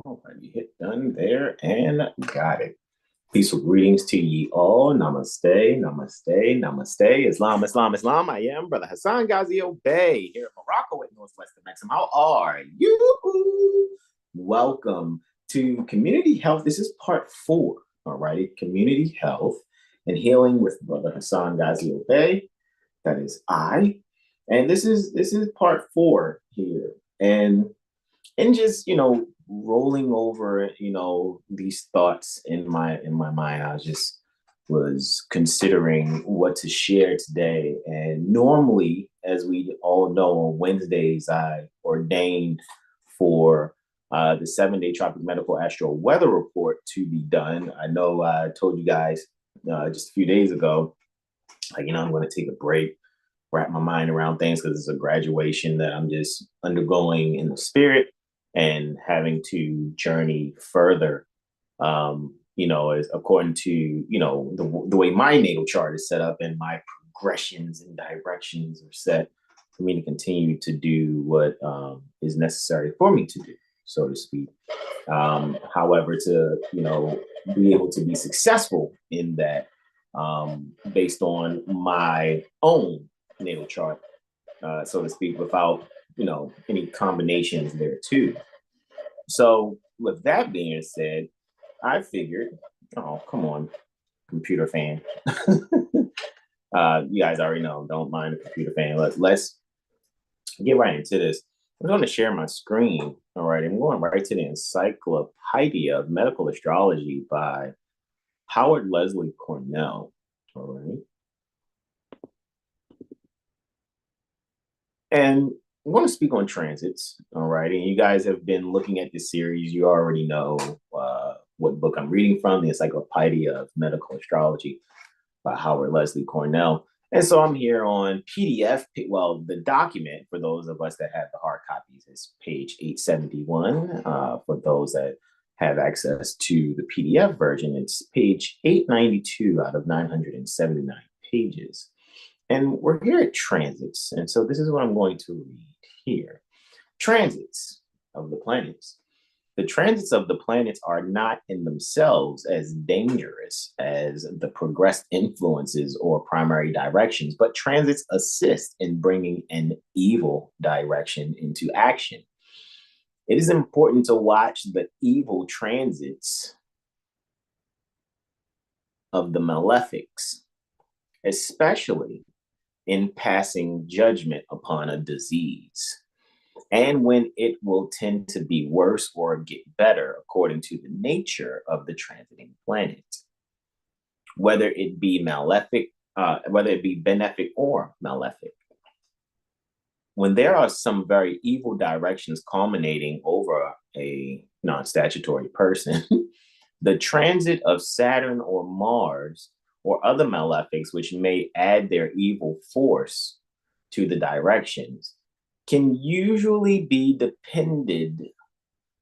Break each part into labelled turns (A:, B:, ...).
A: All right, you hit done there and got it. Peaceful greetings to ye all. Namaste, namaste, namaste. Islam, Islam, Islam. I am Brother Hasan Ghaziel Bey here in Morocco at Northwest of Maxim. How are you? Welcome to Community Health. This is part 4, all righty? Community Health and Healing with Brother Hasan Ghaziel Bey. That is I. And this is part 4 here. And just rolling over these thoughts in my mind, I just was considering what to share today. And normally, as we all know, on Wednesdays I ordained for the 7-day tropic medical astro weather report to be done. I know I told you guys just a few days ago, I'm going to take a break, wrap my mind around things, because it's a graduation that I'm just undergoing in the spirit and having to journey further, as according to, the way my natal chart is set up and my progressions and directions are set for me to continue to do what is necessary for me to do, so to speak. However, to, be able to be successful in that, based on my own natal chart, so to speak, without any combinations there too. So with that being said, I figured, oh, come on, computer fan. You guys already know, don't mind the computer fan. Let's get right into this. I'm going to share my screen. All right, I'm going right to the Encyclopedia of Medical Astrology by Howard Leslie Cornell. All right. And I'm going to speak on transits, all right? And you guys have been looking at this series. You already know what book I'm reading from, the Encyclopedia of Medical Astrology by Howard Leslie Cornell. And so I'm here on PDF. Well, the document, for those of us that have the hard copies, is page 871. For those that have access to the PDF version, it's page 892 out of 979 pages. And we're here at transits. And so this is what I'm going to read here. Transits of the planets. The transits of the planets are not in themselves as dangerous as the progressed influences or primary directions, but transits assist in bringing an evil direction into action. It is important to watch the evil transits of the malefics, especially in passing judgment upon a disease, and when it will tend to be worse or get better according to the nature of the transiting planet, whether it be benefic or malefic. When there are some very evil directions culminating over a non-statutory person, the transit of Saturn or Mars or other malefics, which may add their evil force to the directions, can usually be depended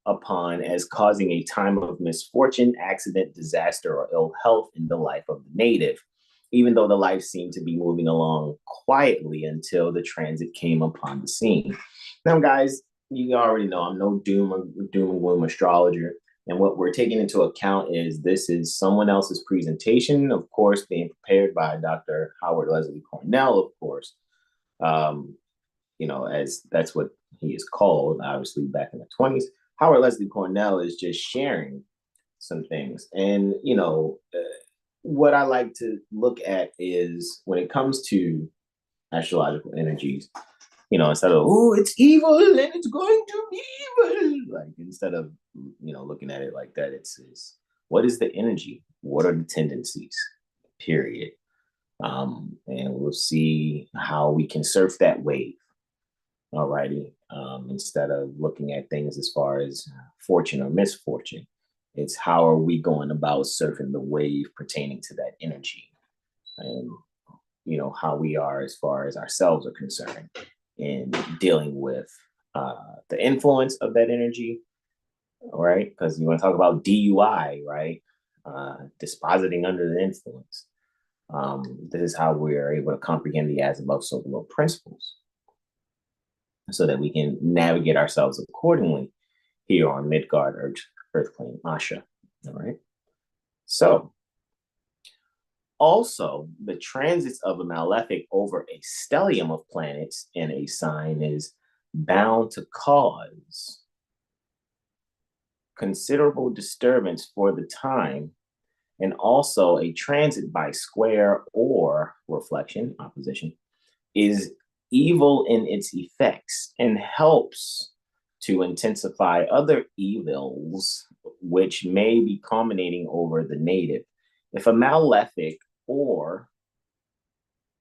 A: upon as causing a time of misfortune, accident, disaster, or ill health in the life of the native, even though the life seemed to be moving along quietly until the transit came upon the scene. Now, guys, you already know I'm no doom and gloom astrologer. And what we're taking into account is this is someone else's presentation, of course, being prepared by Dr. Howard Leslie Cornell, of course, as that's what he is called, obviously, back in the 20s. Howard Leslie Cornell is just sharing some things. And, what I like to look at is when it comes to astrological energies, instead of, oh, it's evil and it's going to be evil, like instead of, looking at it like that, it's what is the energy? What are the tendencies? Period. And we'll see how we can surf that wave. Alrighty. Instead of looking at things as far as fortune or misfortune, it's how are we going about surfing the wave pertaining to that energy, and how we are as far as ourselves are concerned in dealing with the influence of that energy, right? Because you want to talk about DUI, right? Dispositing under the influence. This is how we are able to comprehend the as above, so below principles, so that we can navigate ourselves accordingly here on Midgard Earth Plane Asha. All right. So also, the transits of a malefic over a stellium of planets in a sign is bound to cause considerable disturbance for the time, and also a transit by square or reflection, opposition, is evil in its effects and helps to intensify other evils which may be culminating over the native. If a malefic, or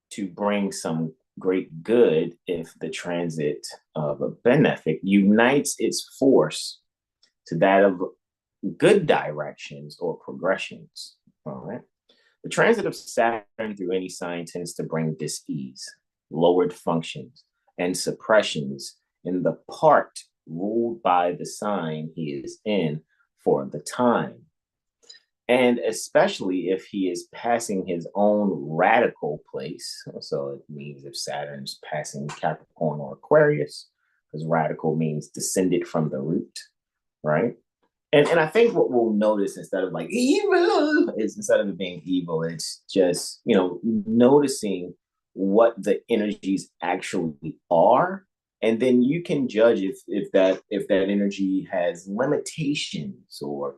A: to bring some great good, if the transit of a benefic unites its force to that of good directions or progressions. All right. The transit of Saturn through any sign tends to bring dis-ease, lowered functions, and suppressions in the part ruled by the sign he is in for the time. And especially if he is passing his own radical place. So it means if Saturn's passing Capricorn or Aquarius, because radical means descended from the root, right? And I think what we'll notice, instead of like evil, is instead of it being evil, it's just, noticing what the energies actually are. And then you can judge if that energy has limitations, or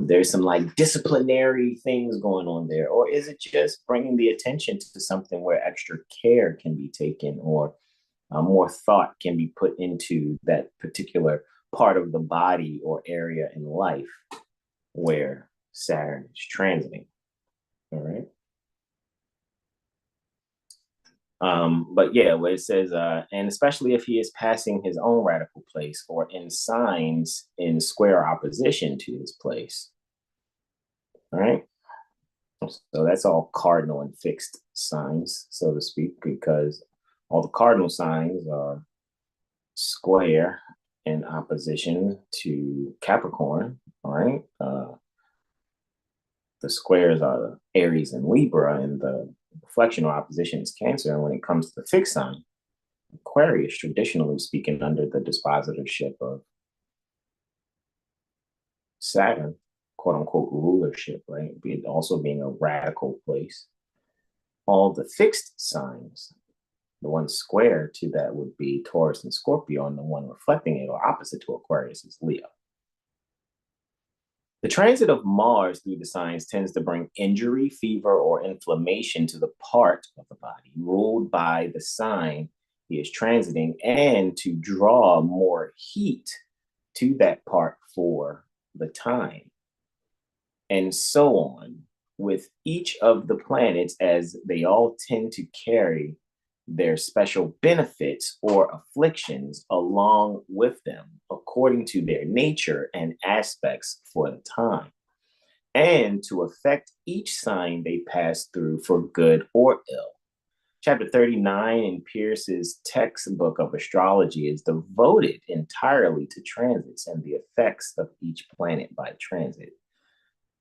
A: there's some like disciplinary things going on there, or is it just bringing the attention to something where extra care can be taken, or more thought can be put into that particular part of the body or area in life where Saturn is transiting. All right. But yeah, where it says, and especially if he is passing his own radical place or in signs in square opposition to his place. All right. So that's all cardinal and fixed signs, so to speak, because all the cardinal signs are square in opposition to Capricorn. All right. The squares are Aries and Libra, and the reflection or opposition is Cancer. And when it comes to the fixed sign, Aquarius, traditionally speaking, under the dispositorship of Saturn, quote unquote, rulership, right? It also being a radical place. All the fixed signs, the one square to that would be Taurus and Scorpio, and the one reflecting it or opposite to Aquarius is Leo. The transit of Mars through the signs tends to bring injury, fever, or inflammation to the part of the body ruled by the sign he is transiting, and to draw more heat to that part for the time. And so on with each of the planets, as they all tend to carry their special benefits or afflictions along with them according to their nature and aspects for the time, and to affect each sign they pass through for good or ill. Chapter 39 in Pierce's textbook of astrology is devoted entirely to transits and the effects of each planet by transit.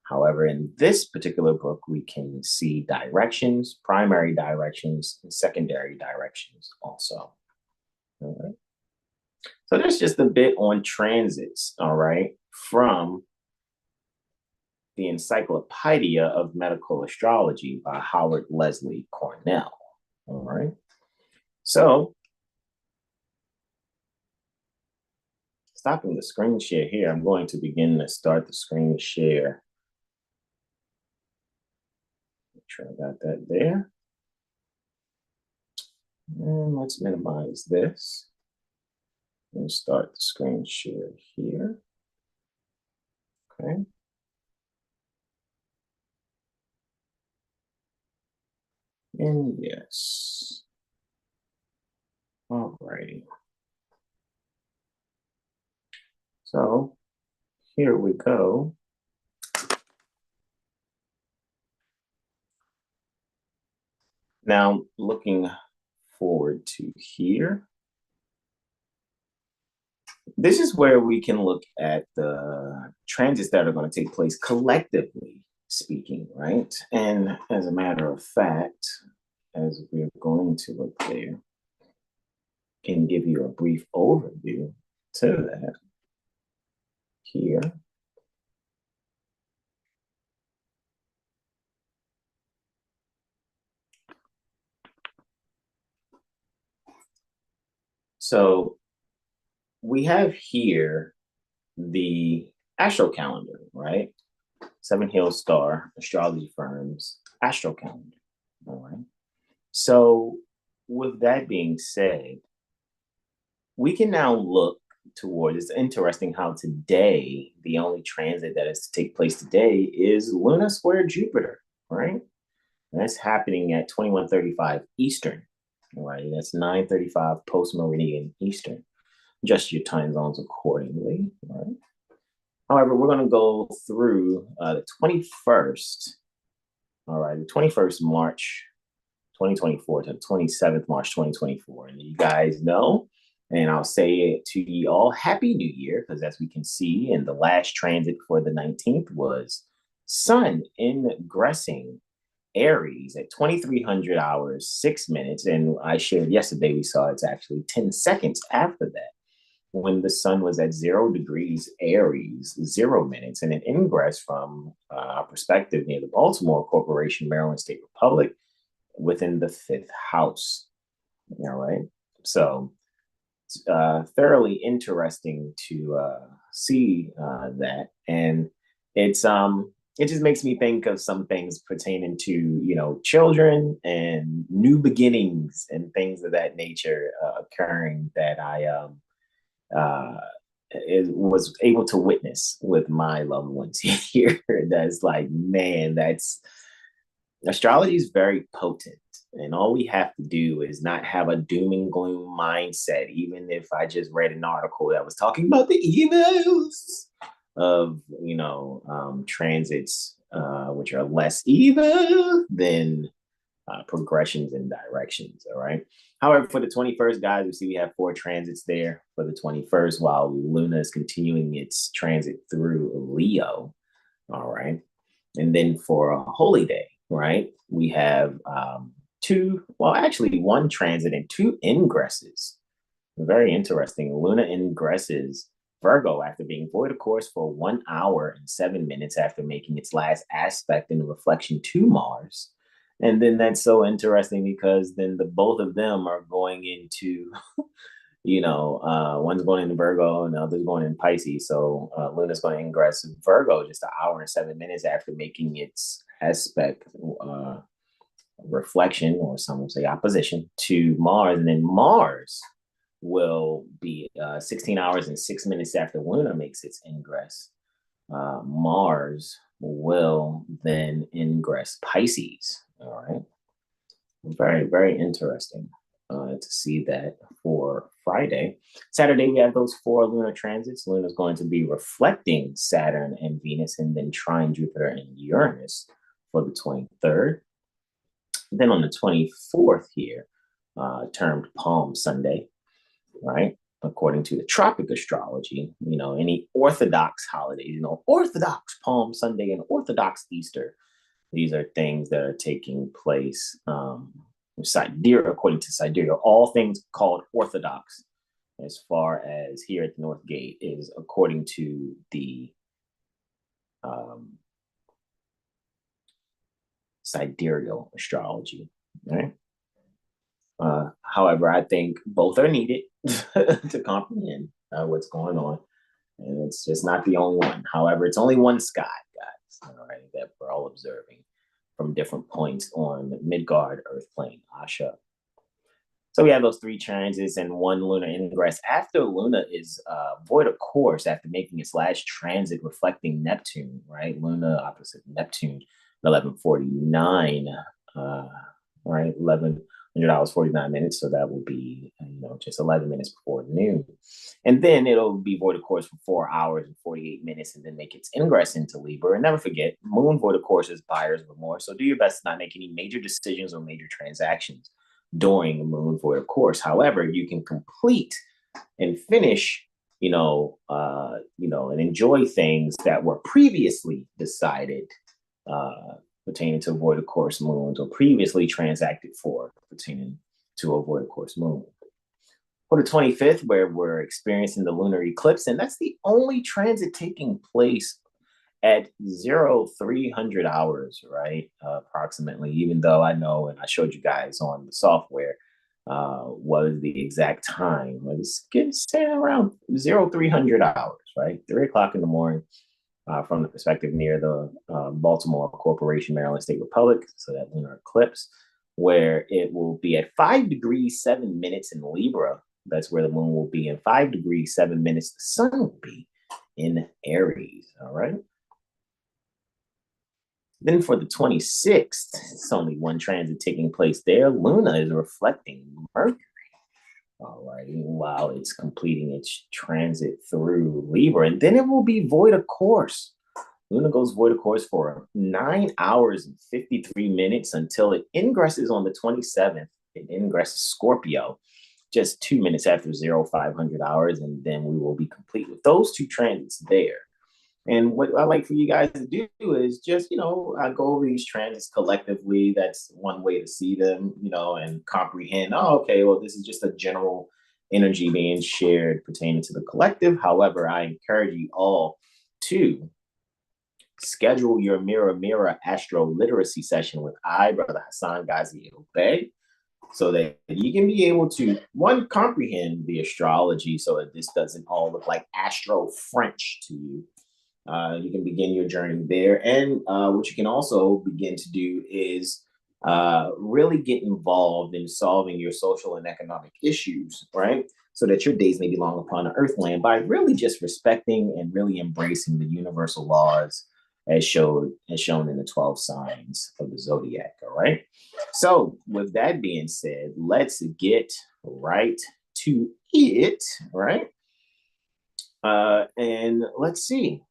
A: However, in this particular book, we can see directions, primary directions, and secondary directions also. All right. So there's just a bit on transits, all right, from the Encyclopedia of Medical Astrology by Howard Leslie Cornell. All right. So stopping the screen share here, I'm going to begin to start the screen share. Make sure I got that there. And let's minimize this and start the screen share here. Okay. And yes. All righty. So here we go. Now, looking forward to here, this is where we can look at the transits that are going to take place collectively speaking, right? And as a matter of fact, as we're going to look there, can give you a brief overview to that. here. So we have here the astro calendar, right? 7HealStar astrology firm's astro calendar. All right. So with that being said, we can now look toward, it's interesting how today the only transit that is to take place today is Luna square Jupiter, right? And that's happening at 21:35 Eastern, right? That's 9:35 post meridian Eastern. Adjust your time zones accordingly, right? However, we're going to go through the 21st, all right, the 21st March 2024 to the 27th March 2024. And you guys know, and I'll say it to you all, Happy New Year, because as we can see, in the last transit for the 19th was Sun ingressing Aries at 2300 hours, 6 minutes. And I shared yesterday, we saw it's actually 10 seconds after that, when the sun was at 0 degrees Aries, 0 minutes, and an ingress from a perspective near the Baltimore Corporation, Maryland State Republic, within the 5th house. All right. So thoroughly interesting to see that. And it just makes me think of some things pertaining to, you know, children and new beginnings and things of that nature occurring that I was able to witness with my loved ones here. That's like, man, that's astrology is very potent. And all we have to do is not have a doom and gloom mindset. Even if I just read an article that was talking about the evils of, you know, transits, which are less evil than progressions and directions. All right. However, for the 21st, guys, we see we have 4 transits there for the 21st, while Luna is continuing its transit through Leo. All right. And then for a holy day, right, we have 1 transit and 2 ingresses. Very interesting. Luna ingresses Virgo after being void of course for 1 hour and 7 minutes after making its last aspect in reflection to Mars. And then that's so interesting because then both of them are going into, you know, one's going into Virgo and the other's going in Pisces. So Luna's going to ingress Virgo just 1 hour and 7 minutes after making its aspect reflection, or some would say opposition, to Mars. And then Mars will be 16 hours and 6 minutes after Luna makes its ingress. Mars will then ingress Pisces. All right. Very, very interesting to see that for Friday. Saturday, we have those 4 lunar transits. Luna is going to be reflecting Saturn and Venus, and then trine Jupiter and Uranus for the 23rd. Then on the 24th here, termed Palm Sunday, right? According to the tropic astrology, you know, any Orthodox holidays, you know, Orthodox Palm Sunday and Orthodox Easter. These are things that are taking place sidereal, according to sidereal. All things called Orthodox, as far as here at the North Gate, is according to the sidereal astrology, right? However, I think both are needed to comprehend what's going on. And it's just not the only one. However, it's only one sky, guys, all right, that we're all observing from different points on Midgard, Earth plane, Asha. So we have those 3 transits and 1 lunar ingress. After Luna is void of course, after making its last transit reflecting Neptune, right? Luna opposite Neptune, 11:49, right? 1100 hours, 49 minutes. So that will be, you know, just 11 minutes before noon. And then it'll be void of course for 4 hours and 48 minutes and then make its ingress into Libra. And never forget, moon void of course is buyer's remorse. So do your best to not make any major decisions or major transactions during the moon void of course. However, you can complete and finish, and enjoy things that were previously decided pertaining to void of course moons, or previously transacted for pertaining to a void of course moon. for the 25th, where we're experiencing the lunar eclipse, and that's the only transit taking place at 0300 hours, right? Approximately, even though I know, and I showed you guys on the software, what is the exact time. It's getting around 0300 hours, right? 3 o'clock in the morning, from the perspective near the Baltimore Corporation, Maryland State Republic, so that lunar eclipse, where it will be at 5 degrees 7 minutes in Libra. That's where the moon will be in 5 degrees 7 minutes. The sun will be in Aries, all right? Then for the 26th, it's only one transit taking place there. Luna is reflecting Mercury, all right, while it's completing its transit through Libra. And then it will be void of course. Luna goes void of course for 9 hours and 53 minutes until it ingresses on the 27th. It ingresses Scorpio just 2 minutes after 0500 hours, and then we will be complete with those two transits there. And what I like for you guys to do is just, I go over these transits collectively. That's one way to see them, and comprehend, oh, okay, well, this is just a general energy being shared pertaining to the collective. However, I encourage you all to schedule your mirror astro literacy session with Brother Hasan Ghaziel Bey, so that you can be able to, one, comprehend the astrology so that this doesn't all look like astro French to you. You can begin your journey there. And what you can also begin to do is really get involved in solving your social and economic issues, right? So that your days may be long upon the earthland by really just respecting and really embracing the universal laws as shown in the 12 signs of the zodiac, all right? So with that being said, let's get right to it, right? And let's see.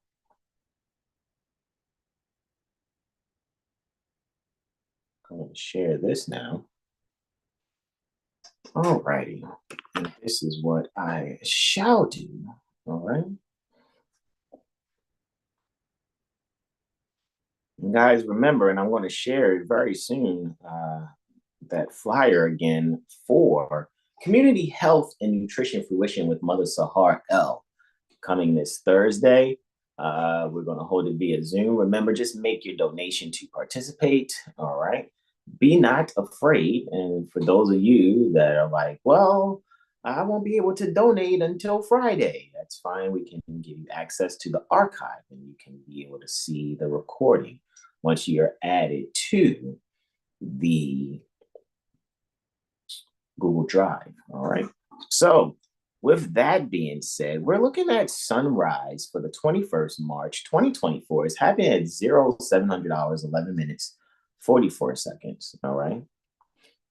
A: I'm going to share this now. All righty. And this is what I shall do. All right. And guys, remember, and I'm going to share it very soon, that flyer again for Community Health and Nutrition Fruition with Mother Sahar L. coming this Thursday. We're going to hold it via Zoom. Remember, just make your donation to participate. All right. Be not afraid. And for those of you that are like, well, I won't be able to donate until Friday, that's fine. We can give you access to the archive and you can be able to see the recording once you're added to the Google Drive. All right. So with that being said, we're looking at sunrise for the 21st March 2024. It's happening at 0700 hours, 11 minutes, 44 seconds. All right.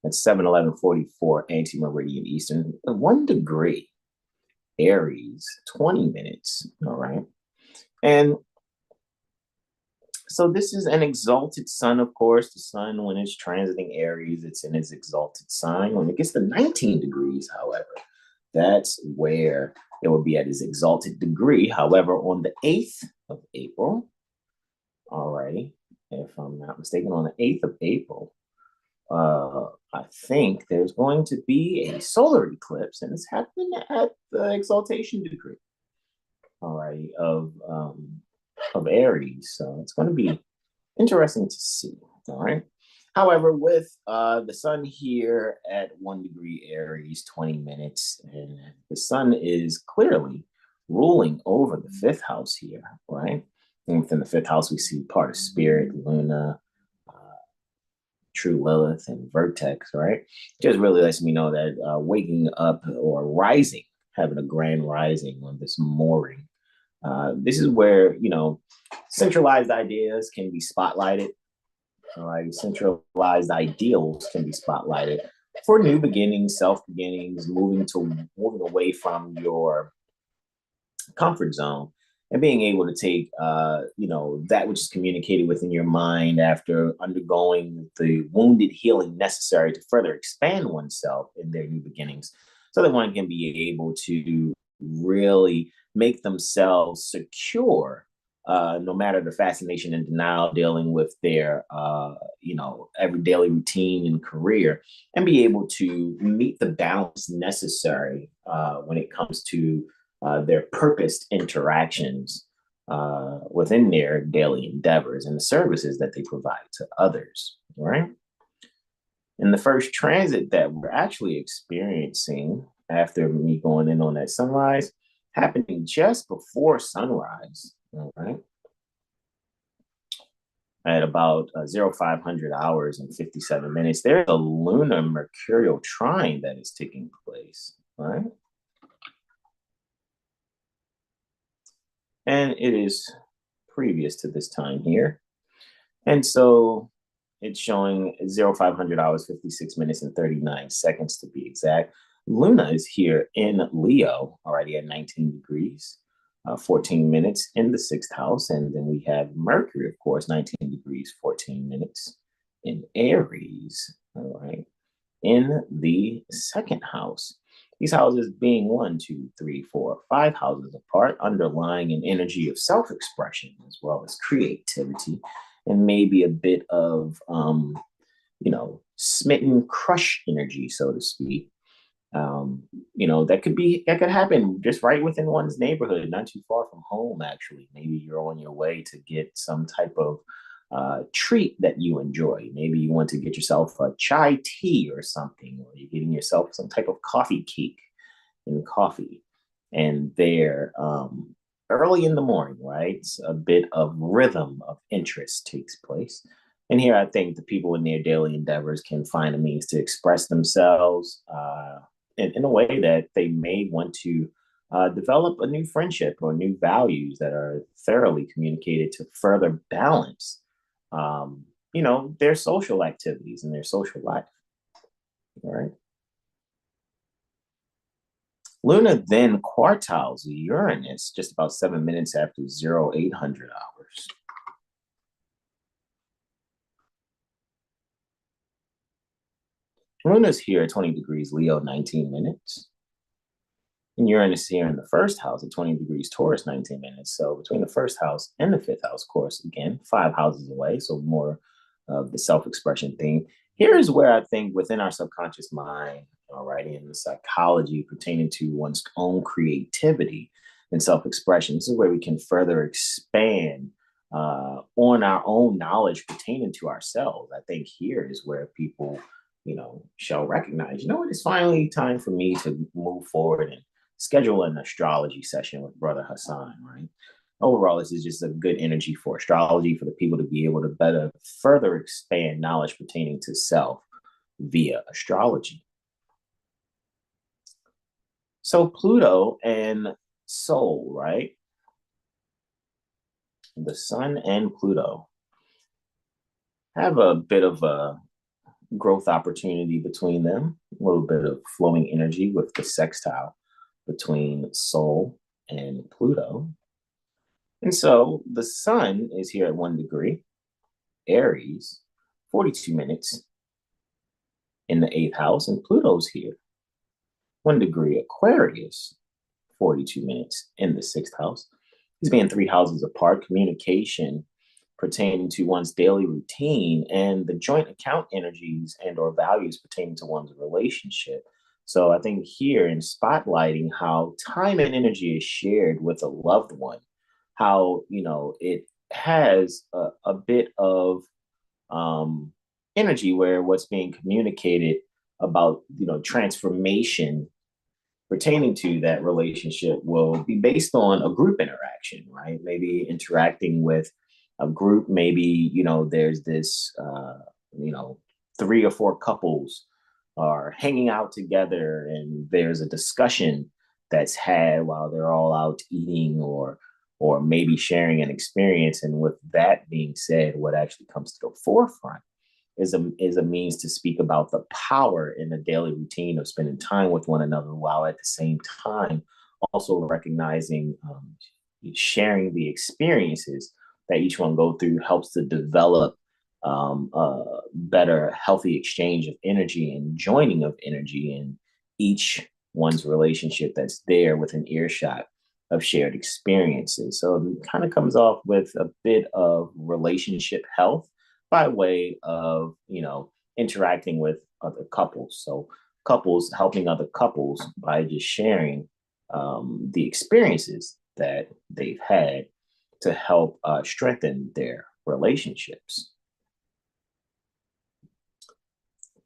A: That's 7:11:44 anti-meridian Eastern. 1 degree Aries, 20 minutes. All right. And so this is an exalted sun, of course. The sun, when it's transiting Aries, it's in its exalted sign. When it gets to 19 degrees, however, that's where it will be at its exalted degree. However, on the 8th of April, all righty, if I'm not mistaken, on the 8th of April, I think there's going to be a solar eclipse, and it's happening at the exaltation degree, all right, of Aries. So it's going to be interesting to see, all right? However, with the sun here at 1 degree Aries, 20 minutes, and the sun is clearly ruling over the 5th house here, right? And within the 5th house, we see part of Spirit, Luna, True Lilith, and Vertex, right? Just really lets me know that waking up or rising, having a grand rising on this mooring. This is where, centralized ideas can be spotlighted. All right, centralized ideals can be spotlighted for new beginnings, self-beginnings, moving away from your comfort zone and being able to take, that which is communicated within your mind after undergoing the wounded healing necessary to further expand oneself in their new beginnings, so that one can be able to really make themselves secure no matter the fascination and denial, dealing with their, every daily routine and career, and be able to meet the balance necessary when it comes to their purposed interactions within their daily endeavors and the services that they provide to others, right? And the first transit that we're actually experiencing after me going in on that sunrise happening just before sunrise, all right? At about 0500 hours and 57 minutes, there's a lunar mercurial trine that is taking place, right? And it is previous to this time here. And so it's showing 0500 hours, 56 minutes, and 39 seconds to be exact. Luna is here in Leo, already at 19 degrees, 14 minutes in the sixth house. And then we have Mercury, of course, 19 degrees, 14 minutes in Aries, all right, in the second house. These houses being 1, 2, 3, 4, 5 houses apart, underlying an energy of self expression as well as creativity and maybe a bit of, smitten crush energy, so to speak. That could happen just right within one's neighborhood, not too far from home, actually. Maybe you're on your way to get some type of treat that you enjoy. Maybe you want to get yourself a chai tea or something, or you're getting yourself some type of coffee cake and coffee. And there, early in the morning, right, a bit of rhythm of interest takes place. And here I think the people in their daily endeavors can find a means to express themselves in a way that they may want to develop a new friendship or new values that are thoroughly communicated to further balance, their social activities and their social life. All right. Luna then quartiles Uranus just about 7 minutes after 0800 hours. Luna's here at 20 degrees Leo, 19 minutes. And Uranus here in the first house at 20 degrees Taurus, 19 minutes. So between the first house and the fifth house, of course, again, 5 houses away. So more of the self-expression thing. Here is where I think within our subconscious mind, alrighty, in the psychology pertaining to one's own creativity and self-expression, this is where we can further expand on our own knowledge pertaining to ourselves. I think here is where people, shall recognize, it's finally time for me to move forward and schedule an astrology session with Brother Hasan, right? Overall, this is just a good energy for astrology, for the people to be able to better further expand knowledge pertaining to self via astrology. So Pluto and Sol, right? The Sun and Pluto have a bit of a growth opportunity between them, a little bit of flowing energy with the sextile between Sol and Pluto. And so the Sun is here at 1 degree, Aries, 42 minutes in the 8th house, and Pluto's here, 1 degree, Aquarius, 42 minutes in the 6th house. These being 3 houses apart, communication pertaining to one's daily routine and the joint account energies and or values pertaining to one's relationship. So I think here in spotlighting how time and energy is shared with a loved one, how, it has a bit of energy where what's being communicated about, transformation pertaining to that relationship will be based on a group interaction, right? Maybe interacting with a group, maybe, there's this, 3 or 4 couples are hanging out together and there's a discussion that's had while they're all out eating or maybe sharing an experience. And with that being said, what actually comes to the forefront is a means to speak about the power in the daily routine of spending time with one another, while at the same time also recognizing sharing the experiences that each one go through helps to develop a better, healthy exchange of energy and joining of energy in each one's relationship that's there within earshot of shared experiences. So it kind of comes off with a bit of relationship health by way of, interacting with other couples. So couples helping other couples by just sharing the experiences that they've had to help strengthen their relationships.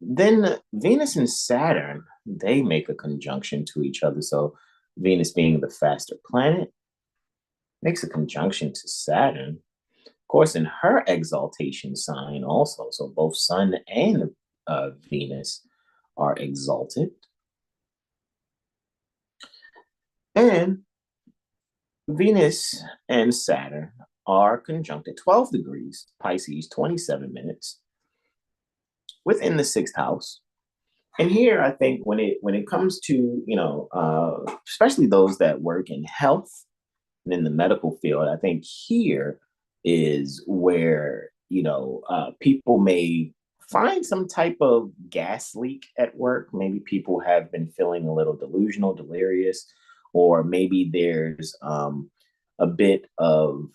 A: Then Venus and Saturn, they make a conjunction to each other. So Venus being the faster planet makes a conjunction to Saturn. Of course, in her exaltation sign also. So both Sun and Venus are exalted. And Venus and Saturn are conjunct at 12 degrees, Pisces, 27 minutes, within the sixth house. And here, I think when it comes to, especially those that work in health and in the medical field, I think here is where, people may find some type of gas leak at work. Maybe people have been feeling a little delusional, delirious, or maybe there's a bit of,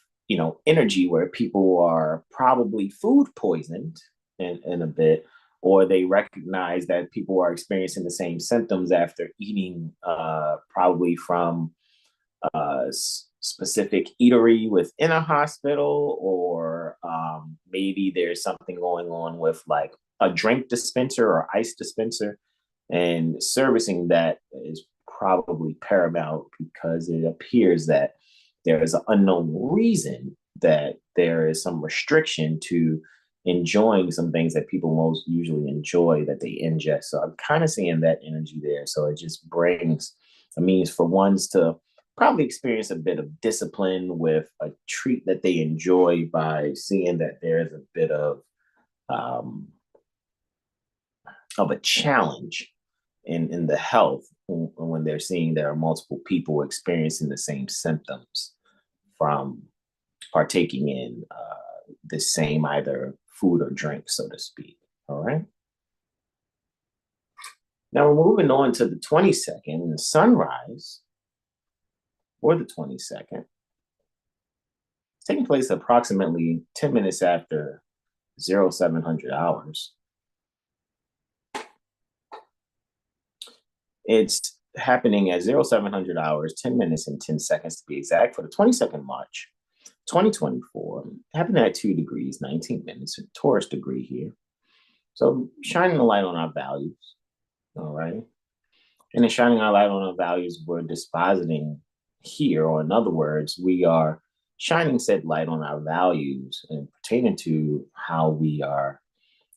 A: energy where people are probably food poisoned in a bit, or they recognize that people are experiencing the same symptoms after eating probably from specific eatery within a hospital, or maybe there's something going on with like a drink dispenser or ice dispenser, and servicing that is probably paramount because it appears that there is an unknown reason that there is some restriction to enjoying some things that people most usually enjoy that they ingest. So I'm kind of seeing that energy there. So it just brings a means for ones to probably experience a bit of discipline with a treat that they enjoy by seeing that there's a bit of a challenge in the health when they're seeing there are multiple people experiencing the same symptoms from partaking in the same either food or drink, so to speak. All right. Now we're moving on to the 22nd, the sunrise, or the 22nd. It's taking place approximately 10 minutes after 0700 hours. It's happening at 0700 hours, 10 minutes and 10 seconds to be exact, for the 22nd March, 2024, happening at 2 degrees, 19 minutes, a Taurus degree here. So shining a light on our values, all right? And in shining our light on our values, we're dispositing here, or in other words, we are shining said light on our values and pertaining to how we are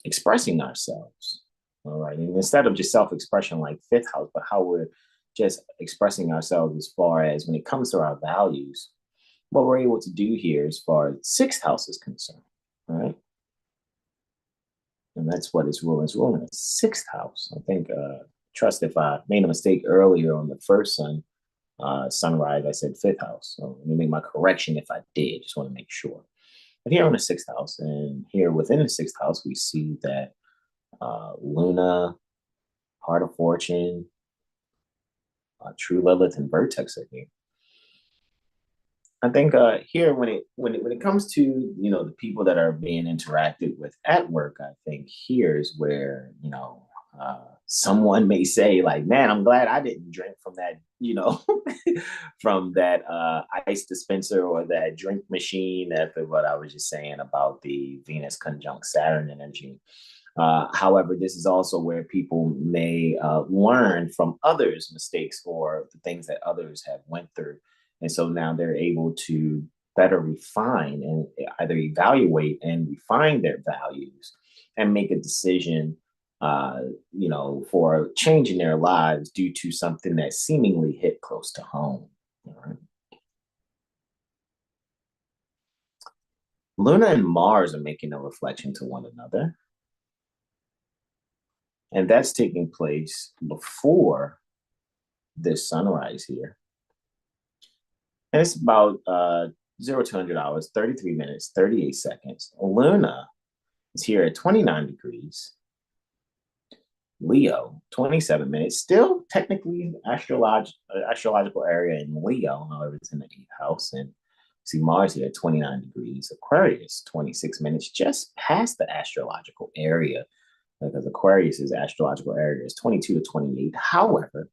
A: expressing ourselves. All right. And instead of just self-expression like fifth house, but how we're just expressing ourselves as far as when it comes to our values, what we're able to do here as far as sixth house is concerned. All right. And that's what it's ruling. It's ruling the sixth house. I think, trust if I made a mistake earlier on the first sunrise, I said fifth house. So let me make my correction if I did. Just want to make sure. But here on the sixth house, and here within the sixth house, we see that Luna, Heart of Fortune, True Lilith, and Vertex are here. I think here when it comes to the people that are being interacted with at work, I think here's where someone may say like, man, I'm glad I didn't drink from that from that ice dispenser or that drink machine. After what I was just saying about the Venus conjunct Saturn energy. However, this is also where people may learn from others' mistakes or the things that others have went through. And so now they're able to better refine and either evaluate and refine their values and make a decision, for changing their lives due to something that seemingly hit close to home. All right. Luna and Mars are making a reflection to one another. And that's taking place before this sunrise here. And it's about 0200 hours, 33 minutes, 38 seconds. Luna is here at 29 degrees, Leo, 27 minutes. Still technically astrological area in Leo, however, it's in the 8th house. And see Mars here at 29 degrees. Aquarius, 26 minutes, just past the astrological area, because Aquarius's astrological area is 22 to 28. However,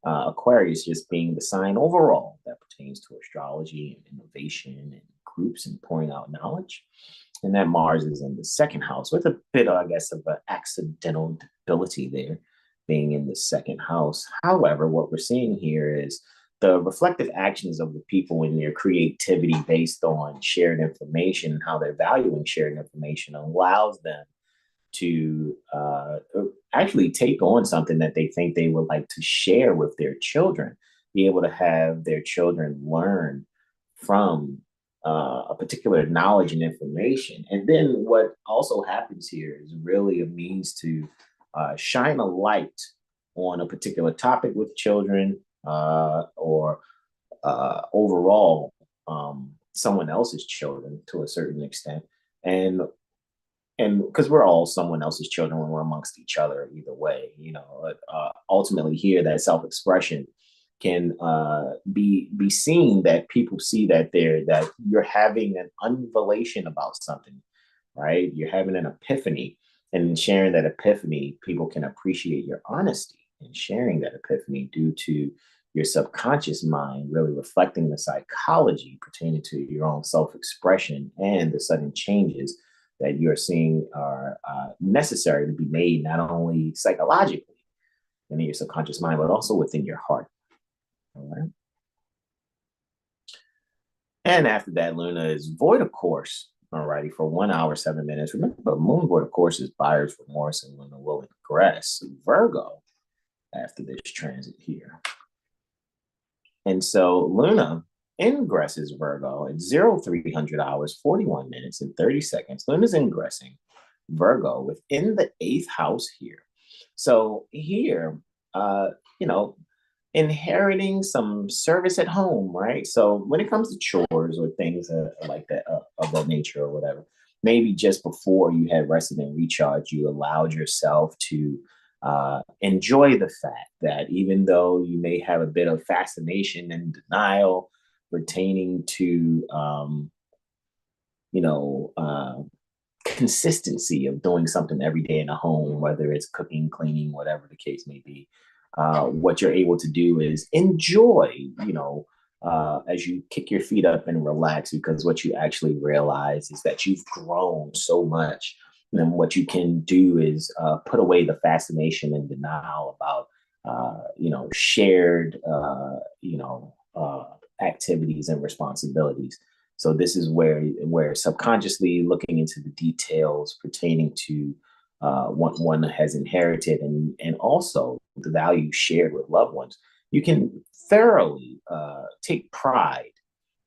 A: Aquarius just being the sign overall that pertains to astrology and innovation and groups and pouring out knowledge. And that Mars is in the 2nd house with a bit, I guess, of an accidental debility there, being in the 2nd house. However, what we're seeing here is the reflective actions of the people in their creativity based on shared information and how they're valuing shared information allows them to actually take on something that they think they would like to share with their children, be able to have their children learn from a particular knowledge and information. And then what also happens here is really a means to shine a light on a particular topic with children or overall someone else's children to a certain extent. And because we're all someone else's children when we're amongst each other, either way, ultimately here that self-expression can be seen, that people see that you're having an unvelation about something, right? You're having an epiphany, and in sharing that epiphany, people can appreciate your honesty in sharing that epiphany due to your subconscious mind really reflecting the psychology pertaining to your own self-expression and the sudden changes that you're seeing are necessary to be made, not only psychologically in your subconscious mind, but also within your heart. All right. And after that, Luna is void of course, alrighty, for 1 hour, 7 minutes. Remember, the moon void of course is buyer's remorse, and Luna will ingress Virgo after this transit here. And so Luna ingresses Virgo at 0300 hours, 41 minutes, and 30 seconds. Luna's ingressing Virgo within the 8th house here. So here, inheriting some service at home, right? So when it comes to chores or things like that, of that nature or whatever, maybe just before you had rested and recharged, you allowed yourself to enjoy the fact that even though you may have a bit of fascination and denial pertaining to, consistency of doing something every day in a home, whether it's cooking, cleaning, whatever the case may be, what you're able to do is enjoy, as you kick your feet up and relax, because what you actually realize is that you've grown so much. And then what you can do is put away the fascination and denial about, shared, activities and responsibilities. So this is where subconsciously looking into the details pertaining to what one has inherited and also the value shared with loved ones, you can thoroughly take pride,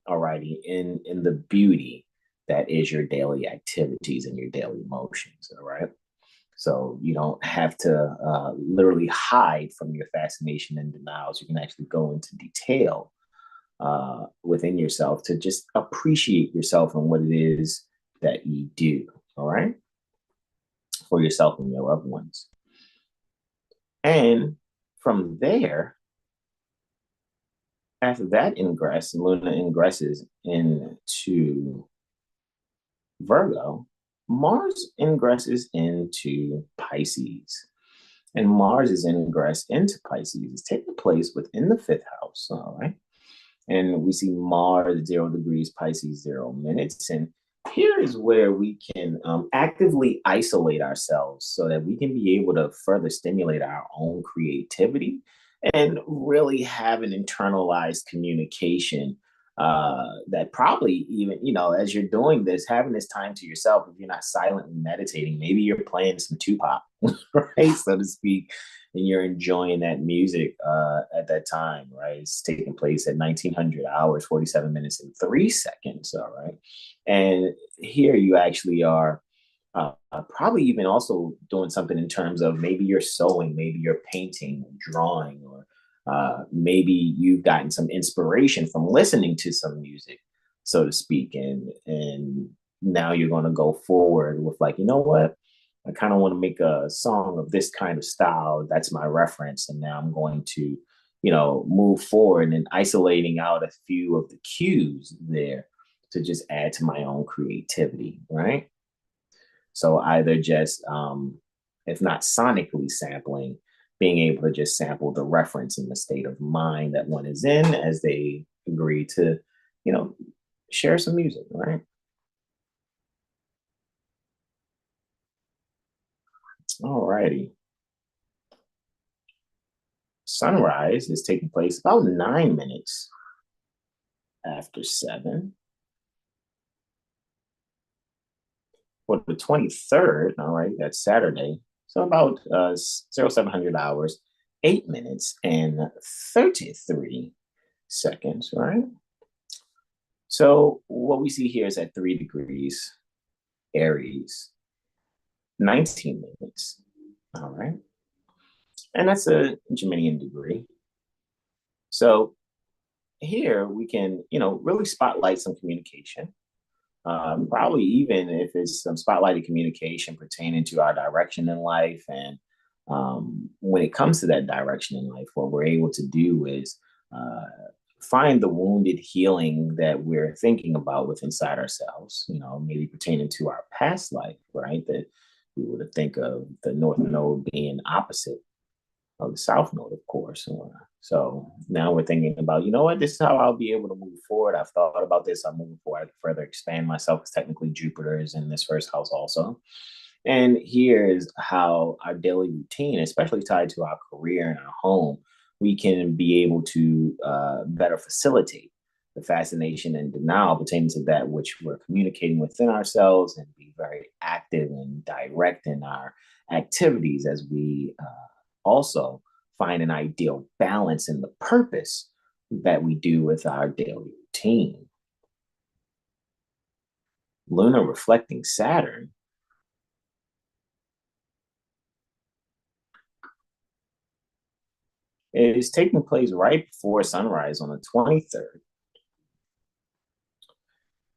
A: alrighty, in the beauty that is your daily activities and your daily emotions, all right? So you don't have to literally hide from your fascination and denials. You can actually go into detail within yourself to just appreciate yourself and what it is that you do, all right? For yourself and your loved ones. And from there, after that ingress, Luna ingresses into Virgo, Mars ingresses into Pisces. And Mars' ingress into Pisces is taking place within the 5th house, all right? And we see Mars 0 degrees, Pisces 0 minutes. And here is where we can actively isolate ourselves so that we can be able to further stimulate our own creativity and really have an internalized communication that probably even, as you're doing this, having this time to yourself, if you're not silently meditating, maybe you're playing some Tupac, right, so to speak, and you're enjoying that music at that time, right? It's taking place at 1900 hours, 47 minutes, and 3 seconds, all right? And here you actually are probably even also doing something in terms of maybe you're sewing, maybe you're painting, drawing, or maybe you've gotten some inspiration from listening to some music, so to speak, and now you're going to go forward with like, you know what? I kind of want to make a song of this kind of style. That's my reference. And now I'm going to, move forward and isolating out a few of the cues there to just add to my own creativity, right? So either just, if not sonically sampling, being able to just sample the reference in the state of mind that one is in as they agree to, you know, share some music, right? All righty. Sunrise is taking place about 9 minutes after 7. For the 23rd, all right, that's Saturday. So about 0700 hours, 8 minutes and 33 seconds, right? So what we see here is at 3 degrees, Aries, 19 minutes, all right? And that's a Geminian degree. So here we can, really spotlight some communication. Probably even if it's some spotlighted communication pertaining to our direction in life. And when it comes to that direction in life, what we're able to do is uh, find the wounded healing that we're thinking about with inside ourselves, maybe pertaining to our past life, right? That we would think of the North Node being opposite of the South Node, of course. So now we're thinking about, what, this is how I'll be able to move forward. I've thought about this. I'm moving forward to further expand myself because technically Jupiter is in this first house also. And here's how our daily routine, especially tied to our career and our home, we can be able to better facilitate the fascination and denial pertaining to that which we're communicating within ourselves and be very active and direct in our activities as we also find an ideal balance in the purpose that we do with our daily routine. Luna reflecting Saturn is taking place right before sunrise on the 23rd.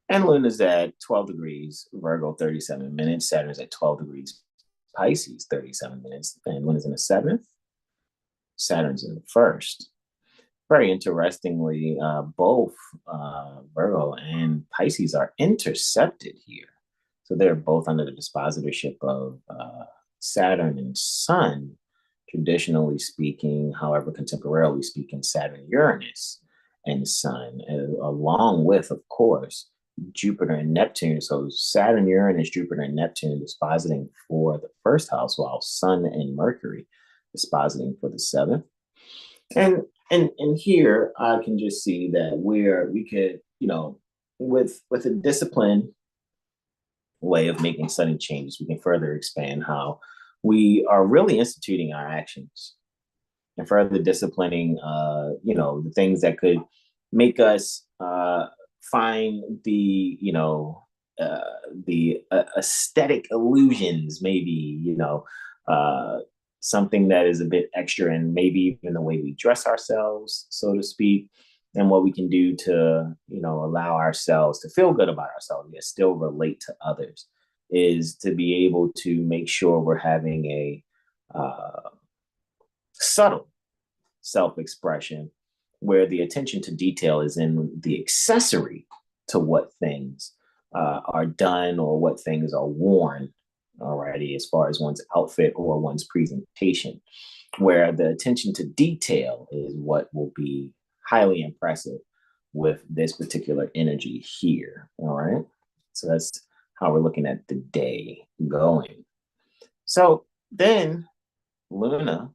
A: And Luna's at 12 degrees, Virgo, 37 minutes. Saturn's at 12 degrees, Pisces, 37 minutes. And Luna's in the 7th. Saturn's in the 1st. Very interestingly, both Virgo and Pisces are intercepted here. So they're both under the dispositorship of Saturn and Sun, traditionally speaking, however, contemporarily speaking, Saturn, Uranus, and Sun, along with, of course, Jupiter and Neptune. So Saturn, Uranus, Jupiter, and Neptune dispositing for the first house, while Sun and Mercury dispositing for the 7th. And here I can just see that we could, with a disciplined way of making sudden changes, we can further expand how we are really instituting our actions and further disciplining, the things that could make us find the aesthetic illusions, maybe, something that is a bit extra and maybe even the way we dress ourselves, so to speak, and what we can do to, allow ourselves to feel good about ourselves, yet still relate to others, is to be able to make sure we're having a subtle self-expression where the attention to detail is in the accessory to what things are done or what things are worn already, as far as one's outfit or one's presentation, where the attention to detail is what will be highly impressive with this particular energy here. All right. So that's how we're looking at the day going. So then Luna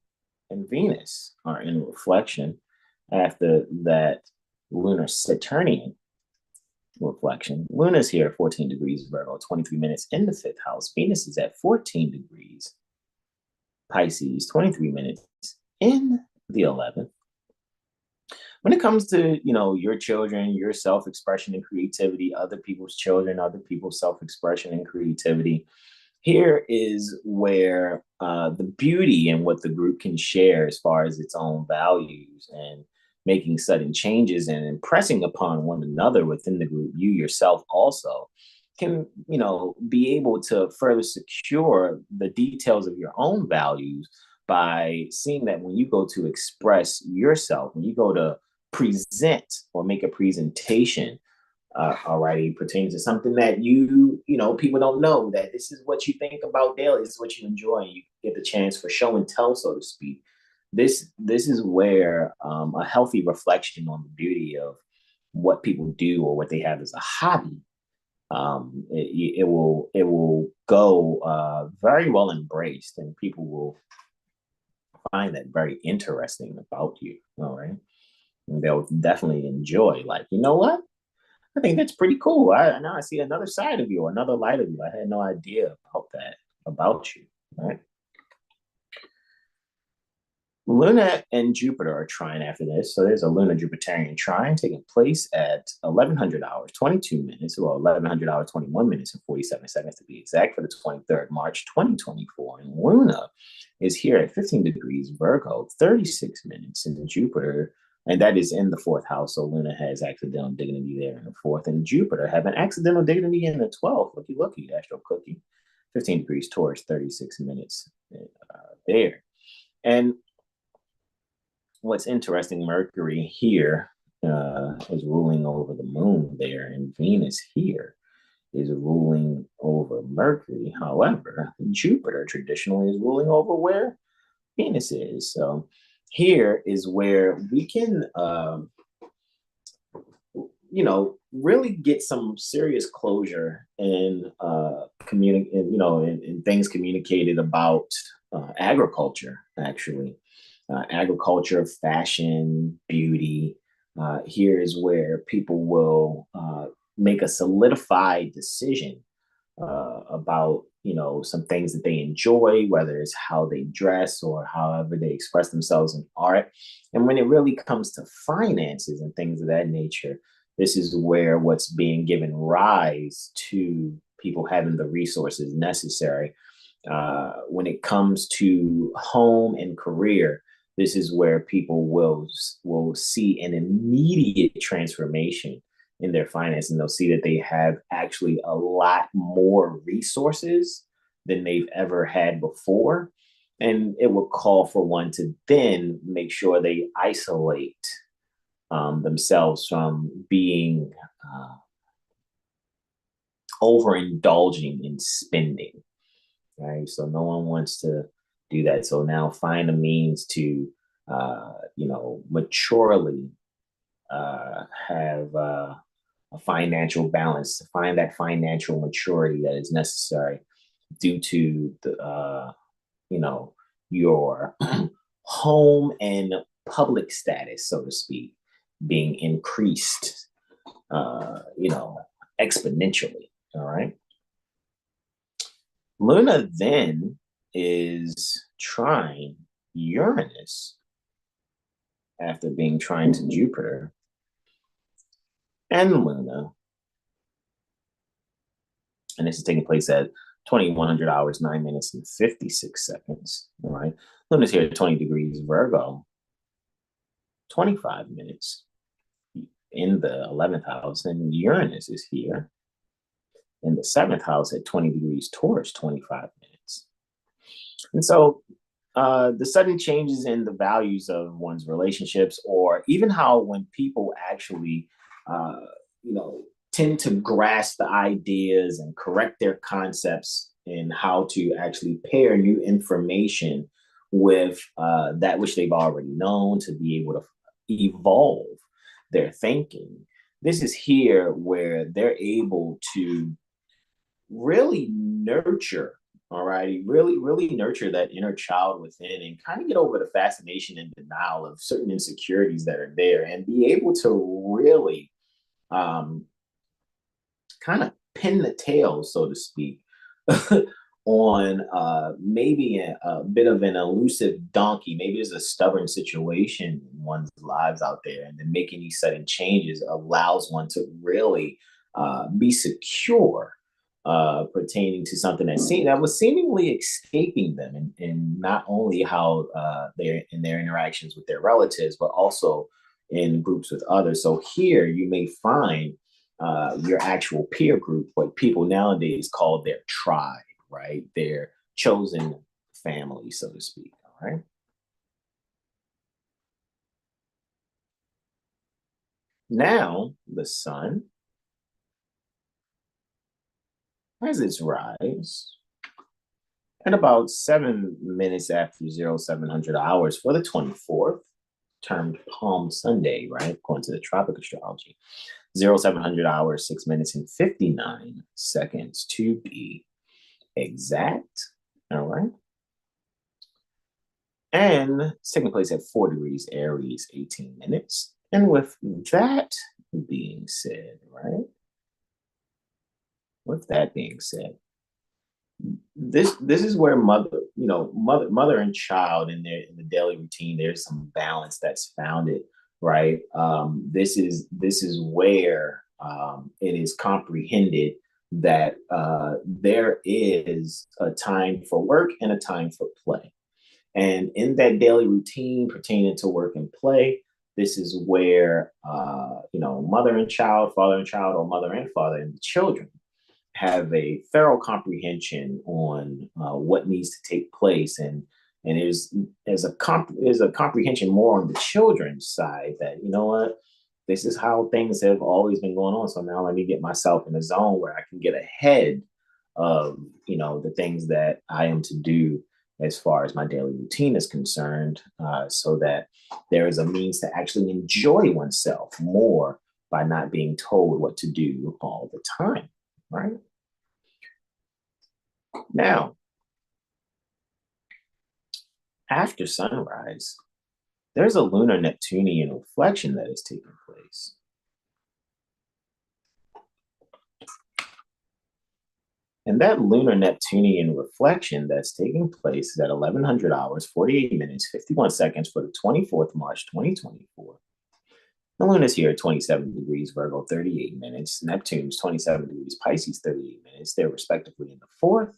A: and Venus are in reflection after that lunar Saturnian reflection. Luna's here at 14 degrees Virgo, 23 minutes in the 5th house. Venus is at 14 degrees Pisces, 23 minutes in the 11th. When it comes to, your children, your self-expression and creativity, other people's children, other people's self-expression and creativity, here is where the beauty and what the group can share as far as its own values and making sudden changes and impressing upon one another within the group, you yourself also can, be able to further secure the details of your own values by seeing that when you go to express yourself, when you go to present or make a presentation, alrighty, pertains to something that people don't know, that this is what you think about daily, this is what you enjoy, and you get the chance for show and tell, so to speak. This is where a healthy reflection on the beauty of what people do or what they have as a hobby, it will go very well embraced, and people will find that very interesting about you. All right, and they'll definitely enjoy. Like, you know what? I think that's pretty cool. Now I see another side of you, another light of you. I had no idea about that about you. Right. Luna and Jupiter are trine after this. So there's a Luna Jupiterian trine taking place at 1100 hours, 22 minutes, or 1100 hours, 21 minutes, and 47 seconds to be exact, for the 23rd March, 2024. And Luna is here at 15 degrees Virgo, 36 minutes, and Jupiter, and that is in the fourth house. So Luna has accidental dignity there in the fourth, and Jupiter have an accidental dignity in the 12th. Looky, Astro Cookie. 15 degrees Taurus, 36 minutes there. And what's interesting, Mercury here is ruling over the moon there, and Venus here is ruling over Mercury. However, Jupiter traditionally is ruling over where Venus is. So here is where we can, really get some serious closure in in things communicated about agriculture, actually. Agriculture, fashion, beauty. Here is where people will make a solidified decision about some things that they enjoy, whether it's how they dress or however they express themselves in art. And when it really comes to finances and things of that nature, this is where what's being given rise to people having the resources necessary. When it comes to home and career, this is where people will see an immediate transformation in their finance, and they'll see that they have actually a lot more resources than they've ever had before. And it will call for one to then make sure they isolate themselves from being overindulging in spending. Right. So no one wants to do that. So now find a means to, maturely have a financial balance, to find that financial maturity that is necessary due to the, your home and public status, so to speak, being increased, exponentially. All right. Luna then is trine Uranus after being trine to Jupiter and Luna. And this is taking place at 2100 hours, 9 minutes, and 56 seconds. All right. Luna's here at 20 degrees Virgo, 25 minutes in the 11th house, and Uranus is here in the 7th house at 20 degrees Taurus, 25 minutes. And so the sudden changes in the values of one's relationships, or even how when people actually, tend to grasp the ideas and correct their concepts in how to actually pair new information with that which they've already known, to be able to evolve their thinking. This is here where they're able to really nurture, all righty, really nurture that inner child within, and kind of get over the fascination and denial of certain insecurities that are there, and be able to really kind of pin the tail, so to speak, on maybe a bit of an elusive donkey. Maybe there's a stubborn situation in one's lives out there, and then making these sudden changes allows one to really be secure pertaining to something that was seemingly escaping them, and not only how they're in their interactions with their relatives, but also in groups with others. So here you may find your actual peer group, what people nowadays call their tribe, right? Their chosen family, so to speak. All right. Now the sun has its rise at about 7 minutes after 0700 hours for the 24th, termed Palm Sunday, right? According to the Tropic Astrology. 0700 hours, 6 minutes and 59 seconds to be exact. All right. And it's taking place at 4 degrees Aries, 18 minutes. And with that being said, right? With that being said, this is where mother and child in the daily routine, there's some balance that's founded, right? This is where it is comprehended that there is a time for work and a time for play. And in that daily routine pertaining to work and play, this is where mother and child, father and child, or mother and father and the children have a thorough comprehension on what needs to take place, and is a comprehension more on the children's side that, you know what, this is how things have always been going on, so now let me get myself in a zone where I can get ahead of the things that I am to do as far as my daily routine is concerned, so that there is a means to actually enjoy oneself more by not being told what to do all the time, right? Now, after sunrise, there's a lunar Neptunian reflection that is taking place. And that lunar Neptunian reflection that's taking place is at 1100 hours, 48 minutes, 51 seconds for the 24th March 2024. The Luna is here at 27 degrees Virgo, 38 minutes. Neptune's 27 degrees Pisces, 38 minutes. They're respectively in the fourth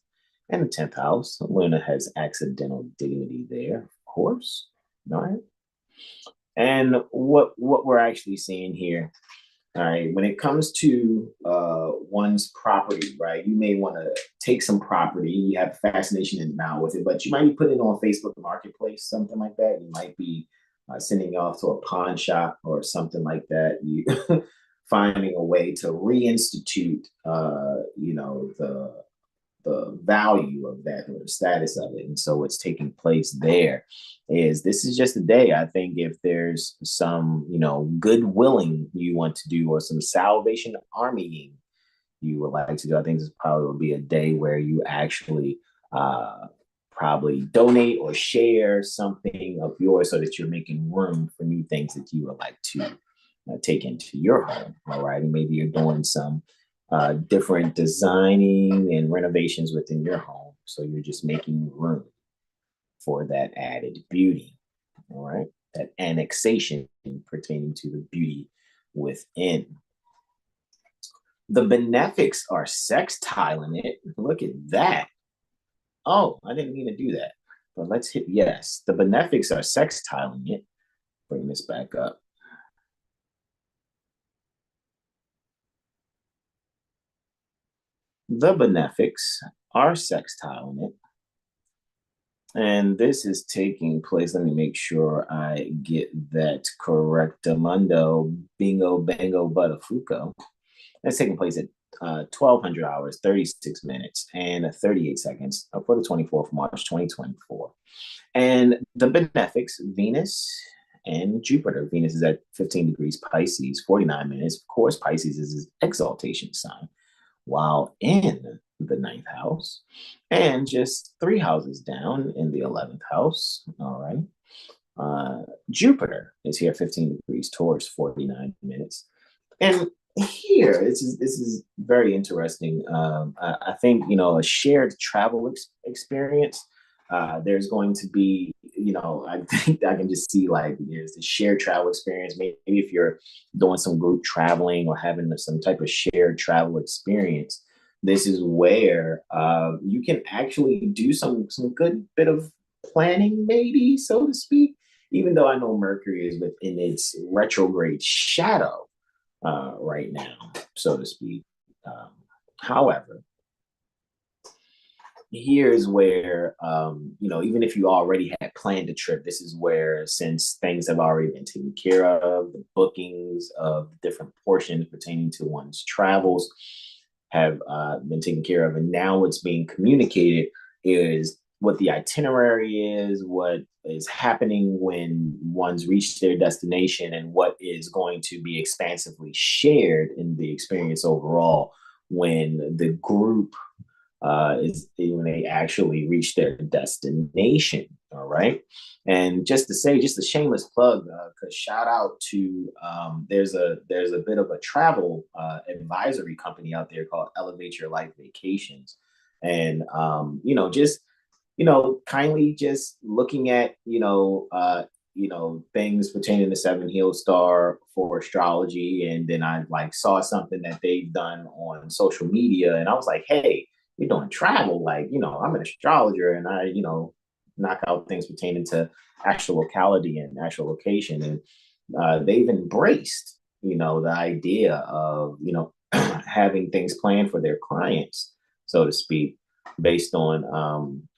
A: and the 10th house. Luna has accidental dignity there, of course. All right. And what we're actually seeing here, all right, when it comes to one's property, right, you may want to take some property. You have fascination now with it, but you might be putting it on Facebook Marketplace, something like that. You might be sending it off to a pawn shop or something like that. You finding a way to reinstitute, the value of that or the status of it. And so what's taking place there is this is just a day. I think if there's some, good willing you want to do or some Salvation Armying you would like to do, I think this probably will be a day where you actually probably donate or share something of yours so that you're making room for new things that you would like to take into your home. All right. And maybe you're doing some different designing and renovations within your home. So you're just making room for that added beauty. All right. That annexation pertaining to the beauty within. The benefics are sextiling it. Look at that. Oh, I didn't mean to do that. But let's hit yes. The benefics are sextiling it. Bring this back up. The benefics are sextiling it. And this is taking place. Let me make sure I get that correct. Mundo, bingo, bango, buttafuco. That's taking place at 1200 hours, 36 minutes, and 38 seconds for the 24th March 2024. And the benefics, Venus and Jupiter. Venus is at 15 degrees Pisces, 49 minutes. Of course, Pisces is his exaltation sign, while in the ninth house, and just 3 houses down in the 11th house. All right. Jupiter is here 15 degrees Taurus, 49 minutes. And here, this is very interesting. I think, a shared travel experience. There's going to be, I think I can just see like there's a shared travel experience. Maybe if you're doing some group traveling or having some type of shared travel experience, this is where you can actually do some good bit of planning, maybe, so to speak. Even though I know Mercury is within its retrograde shadow, right now, so to speak. However, here's where even if you already had planned a trip, this is where, since things have already been taken care of, the bookings of different portions pertaining to one's travels have been taken care of, and now what's being communicated is what the itinerary is, what is happening when one's reached their destination, and what is going to be expansively shared in the experience overall when the group is when they actually reach their destination. All right. And just to say, just a shameless plug, because shout out to there's a bit of a travel advisory company out there called Elevate Your Life Vacations. And just kindly just looking at things pertaining to 7HealStar for astrology, and then I like saw something that they've done on social media, and I was like, hey, you're doing travel, like, I'm an astrologer, and I knock out things pertaining to actual locality and actual location, and they've embraced the idea of having things planned for their clients, so to speak, based on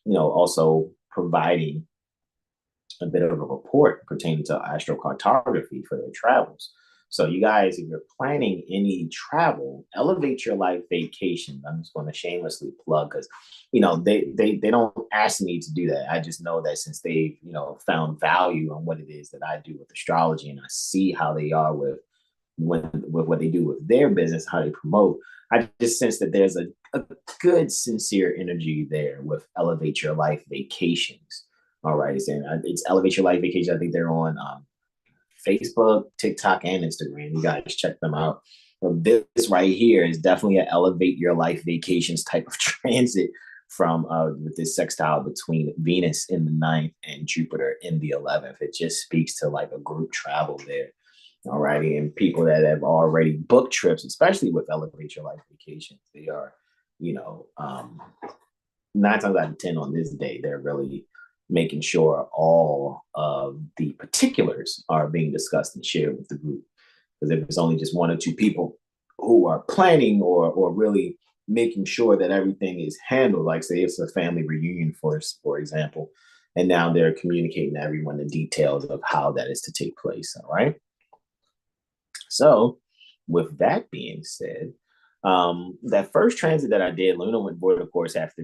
A: also providing a bit of a report pertaining to astrocartography for their travels. So you guys, if you're planning any travel, Elevate Your Life Vacations. I'm just going to shamelessly plug, because they don't ask me to do that. I just know that since they've found value on what it is that I do with astrology, and I see how they are with what they do with their business, how they promote, I just sense that there's a good, sincere energy there with Elevate Your Life Vacations. All right, it's Elevate Your Life Vacations. I think they're on Facebook, TikTok, and Instagram. You guys check them out. But this right here is definitely an Elevate Your Life Vacations type of transit from with this sextile between Venus in the 9th and Jupiter in the 11th. It just speaks to like a group travel there. All righty. And people that have already booked trips, especially with Elevate Your Life Vacations, they are, 9 times out of 10 on this day, they're really making sure all of the particulars are being discussed and shared with the group. Because if it's only just 1 or 2 people who are planning or really making sure that everything is handled, like say it's a family reunion for example, and now they're communicating to everyone the details of how that is to take place. All right. So with that being said, that first transit that I did, Luna went void, of course, after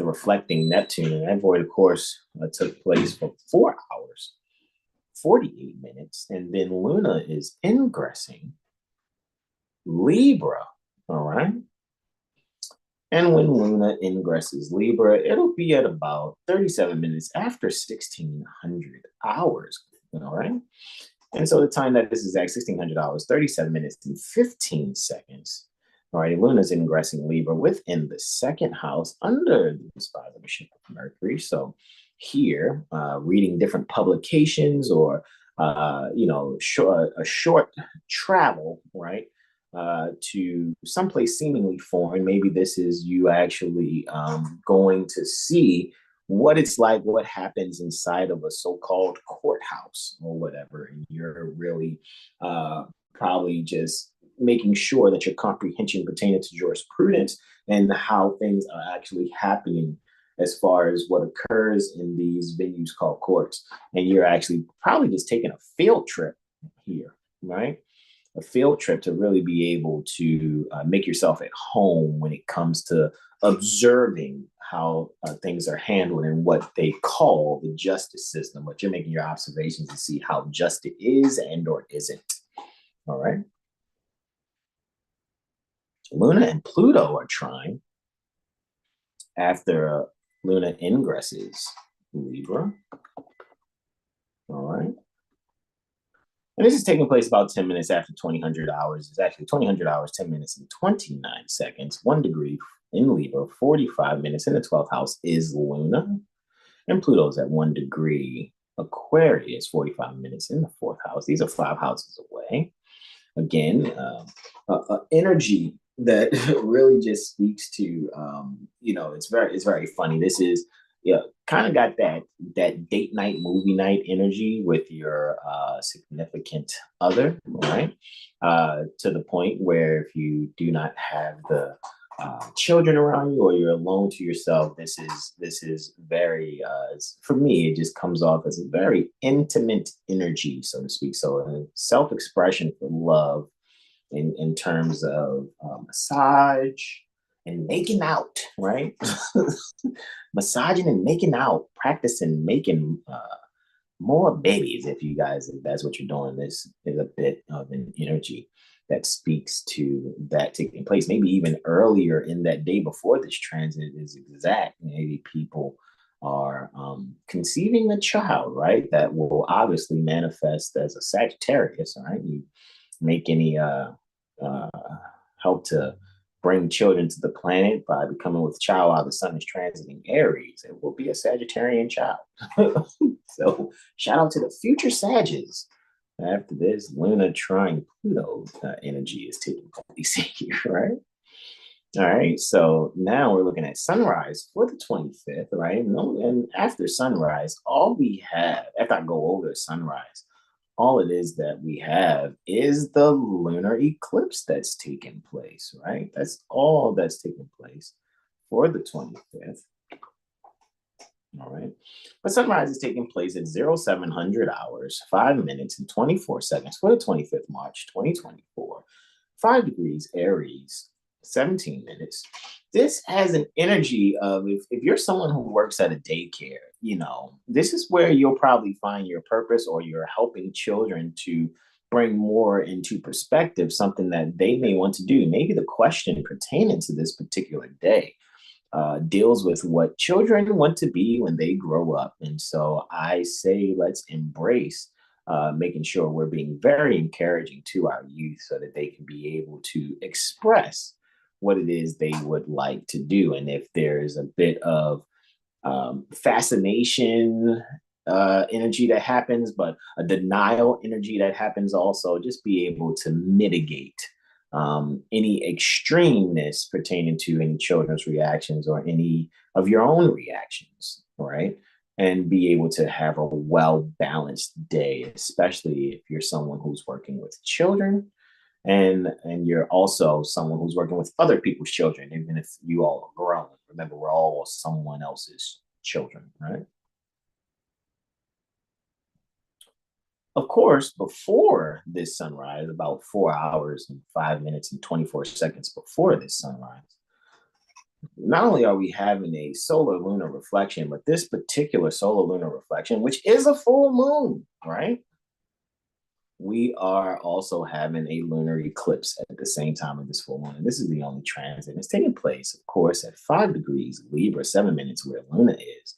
A: reflecting Neptune, and that void, of course, took place for 4 hours, 48 minutes, and then Luna is ingressing Libra. All right. And when Luna ingresses Libra, it'll be at about 37 minutes after 1600 hours. All right. And so the time that this is at 1600 hours, 37 minutes and 15 seconds. All right, Luna's ingressing Libra within the 2nd house under the dispositorship of Mercury. So here, reading different publications or, a short travel, right, to someplace seemingly foreign. Maybe this is you actually going to see what it's like, what happens inside of a so-called courthouse or whatever. And you're really probably just making sure that your comprehension pertaining to jurisprudence and how things are actually happening as far as what occurs in these venues called courts. And you're actually probably just taking a field trip here, right? A field trip to really be able to make yourself at home when it comes to observing how things are handled in what they call the justice system, but you're making your observations to see how just it is and or isn't. All right. Luna and Pluto are trine after Luna ingresses Libra. All right. And this is taking place about 10 minutes after 2000 hours. It's actually 2000 hours, 10 minutes, and 29 seconds. 1 degree in Libra, 45 minutes in the 12th house is Luna. And Pluto's at 1 degree Aquarius, 45 minutes in the 4th house. These are 5 houses away. Again, energy that really just speaks to, it's very funny. This is yeah, kind of got that date night, movie night energy with your significant other, right? To the point where if you do not have the children around you or you're alone to yourself, this is very for me, it just comes off as a very intimate energy, so to speak. So self-expression for love in terms of massage and making out, right? Massaging and making out, practicing making more babies. If that's what you're doing, this is a bit of an energy that speaks to that taking place. Maybe even earlier in that day before this transit is exact. Maybe people are conceiving a child, right? That will obviously manifest as a Sagittarius, right? You make any uh, help to bring children to the planet by becoming with child while the sun is transiting Aries, it will be a Sagittarian child. So shout out to the future Sages. After this, Luna trying Pluto energy is taking place here, right? All right, so now we're looking at sunrise for the 25th, right? No, and after sunrise, all we have, after I go over sunrise, all it is that we have is the lunar eclipse that's taking place, right? That's all that's taking place for the 25th. All right. But sunrise is taking place at 0700 hours, 5 minutes, and 24 seconds for the 25th March, 2024. 5 degrees Aries, 17 minutes. This has an energy of if you're someone who works at a daycare, this is where you'll probably find your purpose or you're helping children to bring more into perspective something that they may want to do. Maybe the question pertaining to this particular day deals with what children want to be when they grow up. And so I say, let's embrace making sure we're being very encouraging to our youth so that they can be able to express what it is they would like to do. And if there's a bit of fascination energy that happens, but a denial energy that happens also, just be able to mitigate any extremeness pertaining to any children's reactions or any of your own reactions, right? And be able to have a well balanced day, especially if you're someone who's working with children and you're also someone who's working with other people's children, even if you all are grown. Remember, we're all someone else's children, right? Of course, before this sunrise, about 4 hours and 5 minutes and 24 seconds before this sunrise, not only are we having a solar lunar reflection, but this particular solar lunar reflection, which is a full moon, right? We are also having a lunar eclipse at the same time of this full moon. And this is the only transit. It's taking place, of course, at 5 degrees Libra, 7 minutes where Luna is,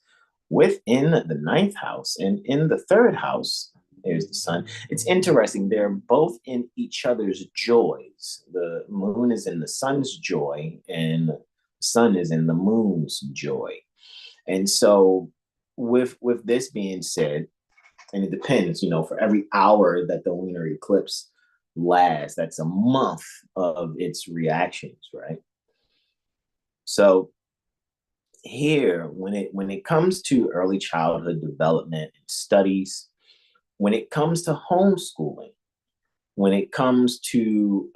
A: within the ninth house. And in the third house, there's the sun. It's interesting. They're both in each other's joys. The moon is in the sun's joy, and the sun is in the moon's joy. And so, with this being said, and it depends, for every hour that the lunar eclipse lasts, that's a month of its reactions, right? So here, when it comes to early childhood development and studies, when it comes to homeschooling, when it comes to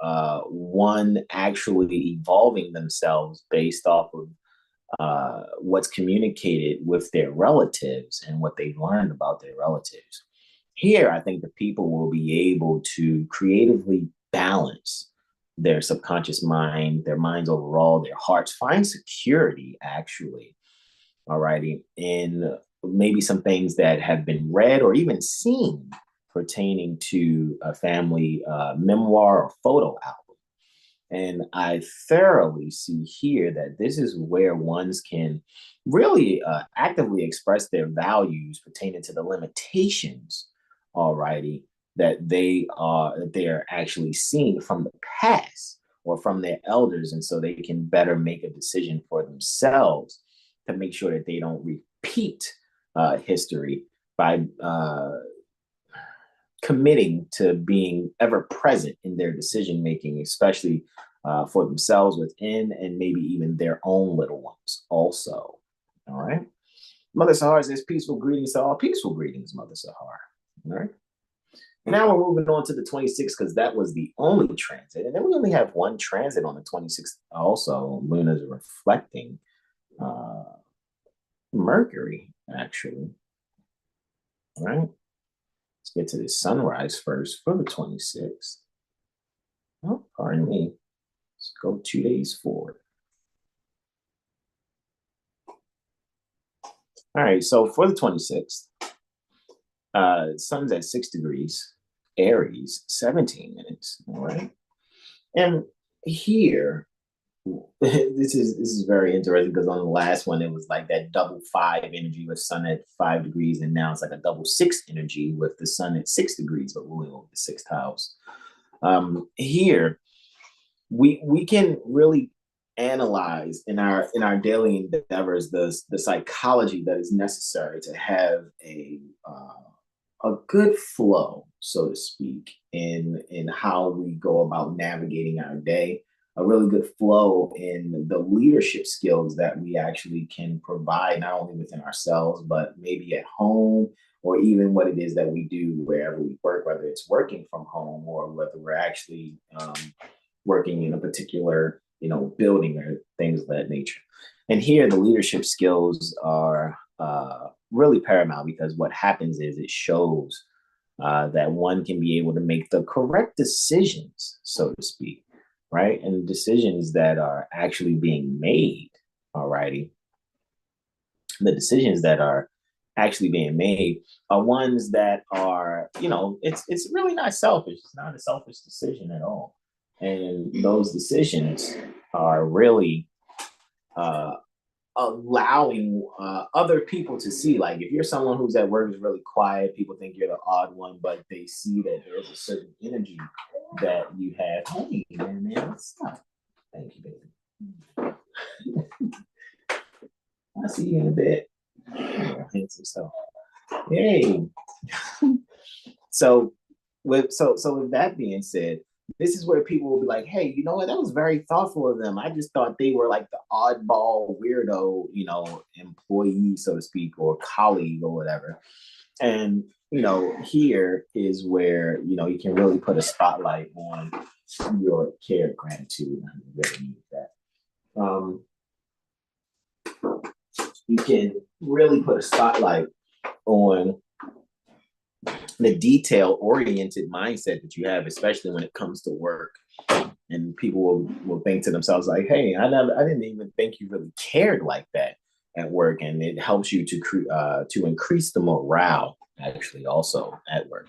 A: one actually evolving themselves based off of what's communicated with their relatives and what they learned about their relatives. Here, I think the people will be able to creatively balance their subconscious mind, their minds overall, their hearts, find security actually, alrighty, in maybe some things that have been read or even seen pertaining to a family memoir or photo album. And I thoroughly see here that this is where ones can really actively express their values pertaining to the limitations, alrighty, that they're actually seeing from the past or from their elders, and so they can better make a decision for themselves to make sure that they don't repeat history by committing to being ever present in their decision making, especially for themselves within and maybe even their own little ones also. All right. Mother Sahar says peaceful greetings to all. Peaceful greetings, Mother Sahar. All right. Now we're moving on to the 26th because that was the only transit. And then we only have one transit on the 26th. Also, Luna's reflecting uh, Mercury, actually. All right. Let's get to the sunrise first for the 26th. Oh, pardon me. Let's go 2 days forward. All right. So for the 26th, sun's at 6 degrees, Aries, 17 minutes. All right. And here, this is very interesting because on the last one it was like that double 5 energy with sun at 5 degrees, and now it's like a double 6 energy with the sun at 6 degrees, but ruling over the 6th house. Here we can really analyze in our daily endeavors the psychology that is necessary to have a good flow, so to speak, in how we go about navigating our day. A really good flow in the leadership skills that we actually can provide, not only within ourselves, but maybe at home, or even what it is that we do wherever we work, whether it's working from home or whether we're actually working in a particular building or things of that nature. And here, the leadership skills are really paramount because what happens is it shows that one can be able to make the correct decisions, so to speak, right? And decisions that are actually being made, alrighty. The decisions that are actually being made are ones that are, it's really not selfish. It's not a selfish decision at all. And those decisions are really allowing other people to see. Like if you're someone who's at work is really quiet, people think you're the odd one, but they see that there's a certain energy that you have. Hey, man, stop. Thank you, baby. I'll see you in a bit. Handsome self. Yay. So with that being said, this is where people will be like, hey, you know what? That was very thoughtful of them. I just thought they were like the oddball weirdo, employee, so to speak, or colleague or whatever. And, here is where, you can really put a spotlight on your care, gratitude. I really need that. You can really put a spotlight on the detail-oriented mindset that you have, especially when it comes to work. And people will think to themselves like, hey, I didn't even think you really cared like that at work. And it helps you to increase the morale, actually, also at work.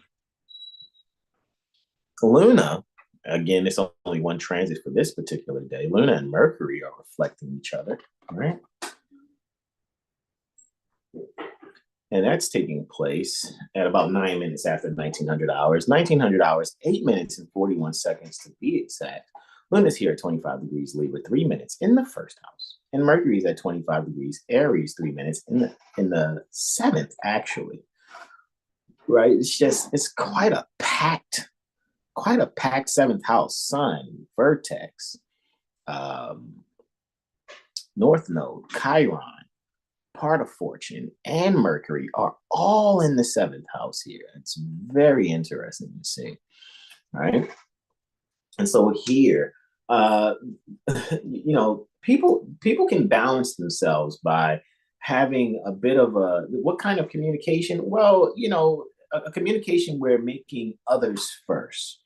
A: Luna, again, it's only one transit for this particular day. Luna and Mercury are reflecting each other, all right? And that's taking place at about 9 minutes after 1900 hours. 1900 hours, 8 minutes and 41 seconds to be exact. Luna's here at 25 degrees Libra, 3 minutes in the first house. And Mercury's at 25 degrees Aries, 3 minutes in the seventh, actually. Right? It's quite a packed seventh house. Sun, vertex, North Node, Chiron, part of fortune, and Mercury are all in the seventh house here. It's very interesting to see. All right. And so here, people can balance themselves by having a bit of what kind of communication? Well, a communication where making others first.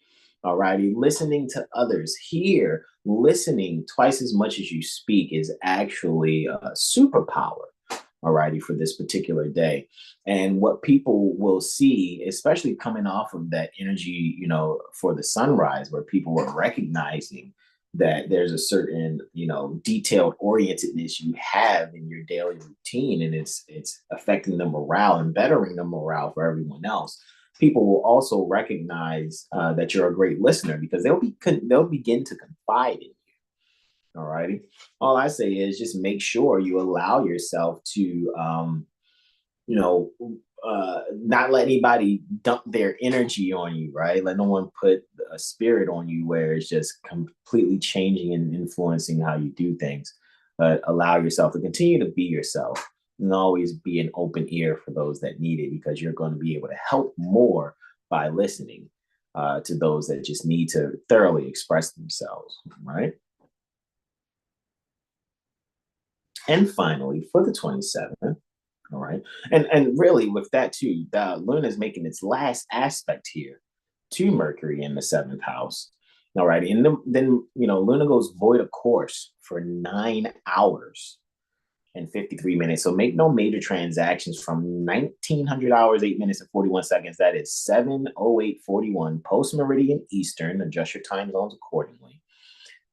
A: All righty. Listening to others. Here, listening twice as much as you speak is actually a superpower. Alrighty, for this particular day. And what people will see, especially coming off of that energy, for the sunrise, where people are recognizing that there's a certain, detailed orientedness you have in your daily routine, and it's affecting the morale and bettering the morale for everyone else. People will also recognize that you're a great listener because they'll begin to confide in you. All righty. All I say is just make sure you allow yourself to, not let anybody dump their energy on you, right? Let no one put a spirit on you where it's just completely changing and influencing how you do things. But allow yourself to continue to be yourself and always be an open ear for those that need it, because you're going to be able to help more by listening to those that just need to thoroughly express themselves, right? And finally, for the 27th, all right, and really with that too, Luna is making its last aspect here to Mercury in the seventh house. All right, and then Luna goes void of course for 9 hours and 53 minutes. So make no major transactions from 1900 hours, 8 minutes and 41 seconds. That is 7:08:41 post meridian Eastern. Adjust your time zones accordingly.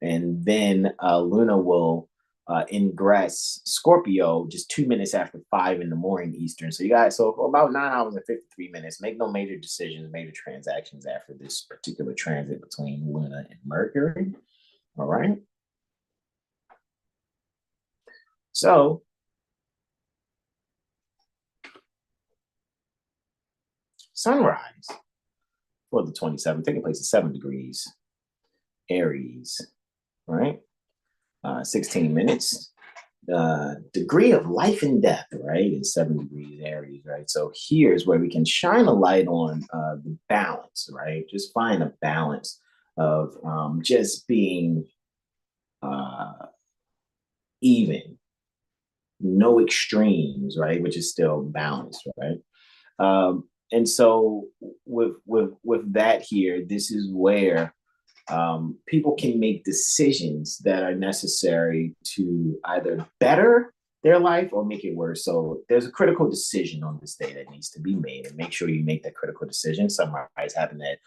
A: And then Luna will ingress Scorpio just 2 minutes after 5 in the morning Eastern. So you guys, so for about 9 hours and 53 minutes, make no major decisions, major transactions after this particular transit between Luna and Mercury. All right. So sunrise for the 27th, taking place at 7 degrees Aries, right? 16 minutes. Degree of life and death, right, is 7 degrees Aries, right? So here's where we can shine a light on the balance, right? Just find a balance of just being even, no extremes, right? Which is still balanced, right? And so with that here, this is where people can make decisions that are necessary to either better their life or make it worse. So there's a critical decision on this day that needs to be made, and make sure you make that critical decision. Sunrise happened at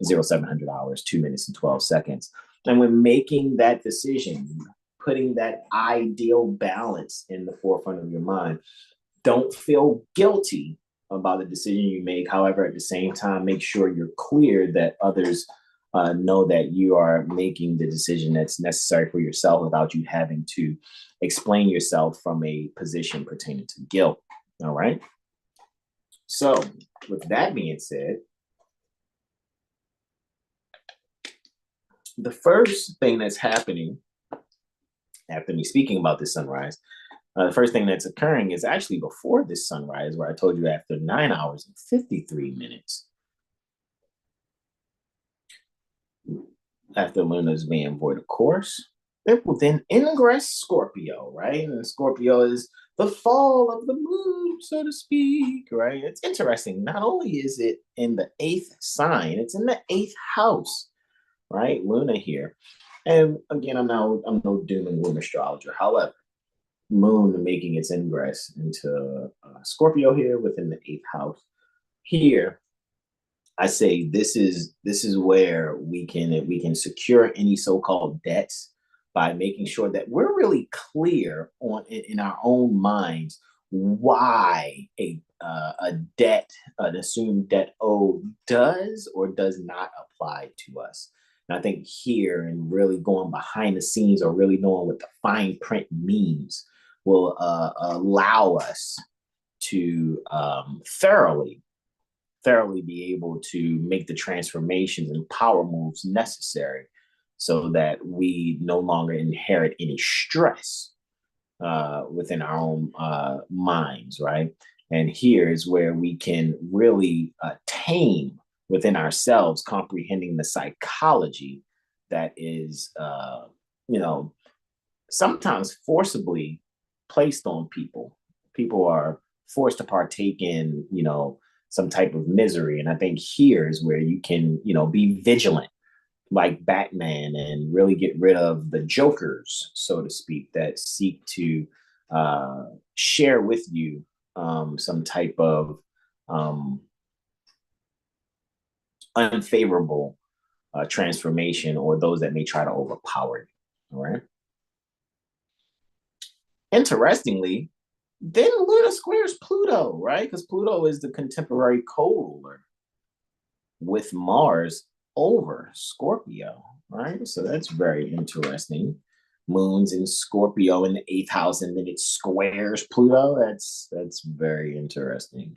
A: 0700 hours, 2 minutes and 12 seconds. And when making that decision, putting that ideal balance in the forefront of your mind, don't feel guilty about the decision you make. However, at the same time, make sure you're clear that others know that you are making the decision that's necessary for yourself without you having to explain yourself from a position pertaining to guilt. All right. So, with that being said, the first thing that's happening after me speaking about this sunrise, the first thing that's occurring is actually before this sunrise, where I told you after 9 hours and 53 minutes. After Luna's being void of course, it will then ingress Scorpio, right? And Scorpio is the fall of the moon, so to speak, right? It's interesting. Not only is it in the eighth sign, it's in the eighth house, right? Luna here. And again, I'm no doom and gloom astrologer. However, Moon making its ingress into Scorpio here within the eighth house. Here, I say this is where we can secure any so-called debts by making sure that we're really clear on in our own minds why a debt, an assumed debt owed, does or does not apply to us. And I think here, and really going behind the scenes or really knowing what the fine print means, will allow us to thoroughly be able to make the transformations and power moves necessary so that we no longer inherit any stress within our own minds, right? And here is where we can really tame within ourselves, comprehending the psychology that is, sometimes forcibly placed on people. People are forced to partake in, some type of misery. And I think here is where you can, be vigilant like Batman and really get rid of the jokers, so to speak, that seek to share with you some type of unfavorable transformation, or those that may try to overpower you. All right. Interestingly, then Luna squares Pluto, right? Because Pluto is the contemporary co-ruler with Mars over Scorpio, right? So that's very interesting. Moon's in Scorpio in the eighth house, and then it squares Pluto. That's very interesting,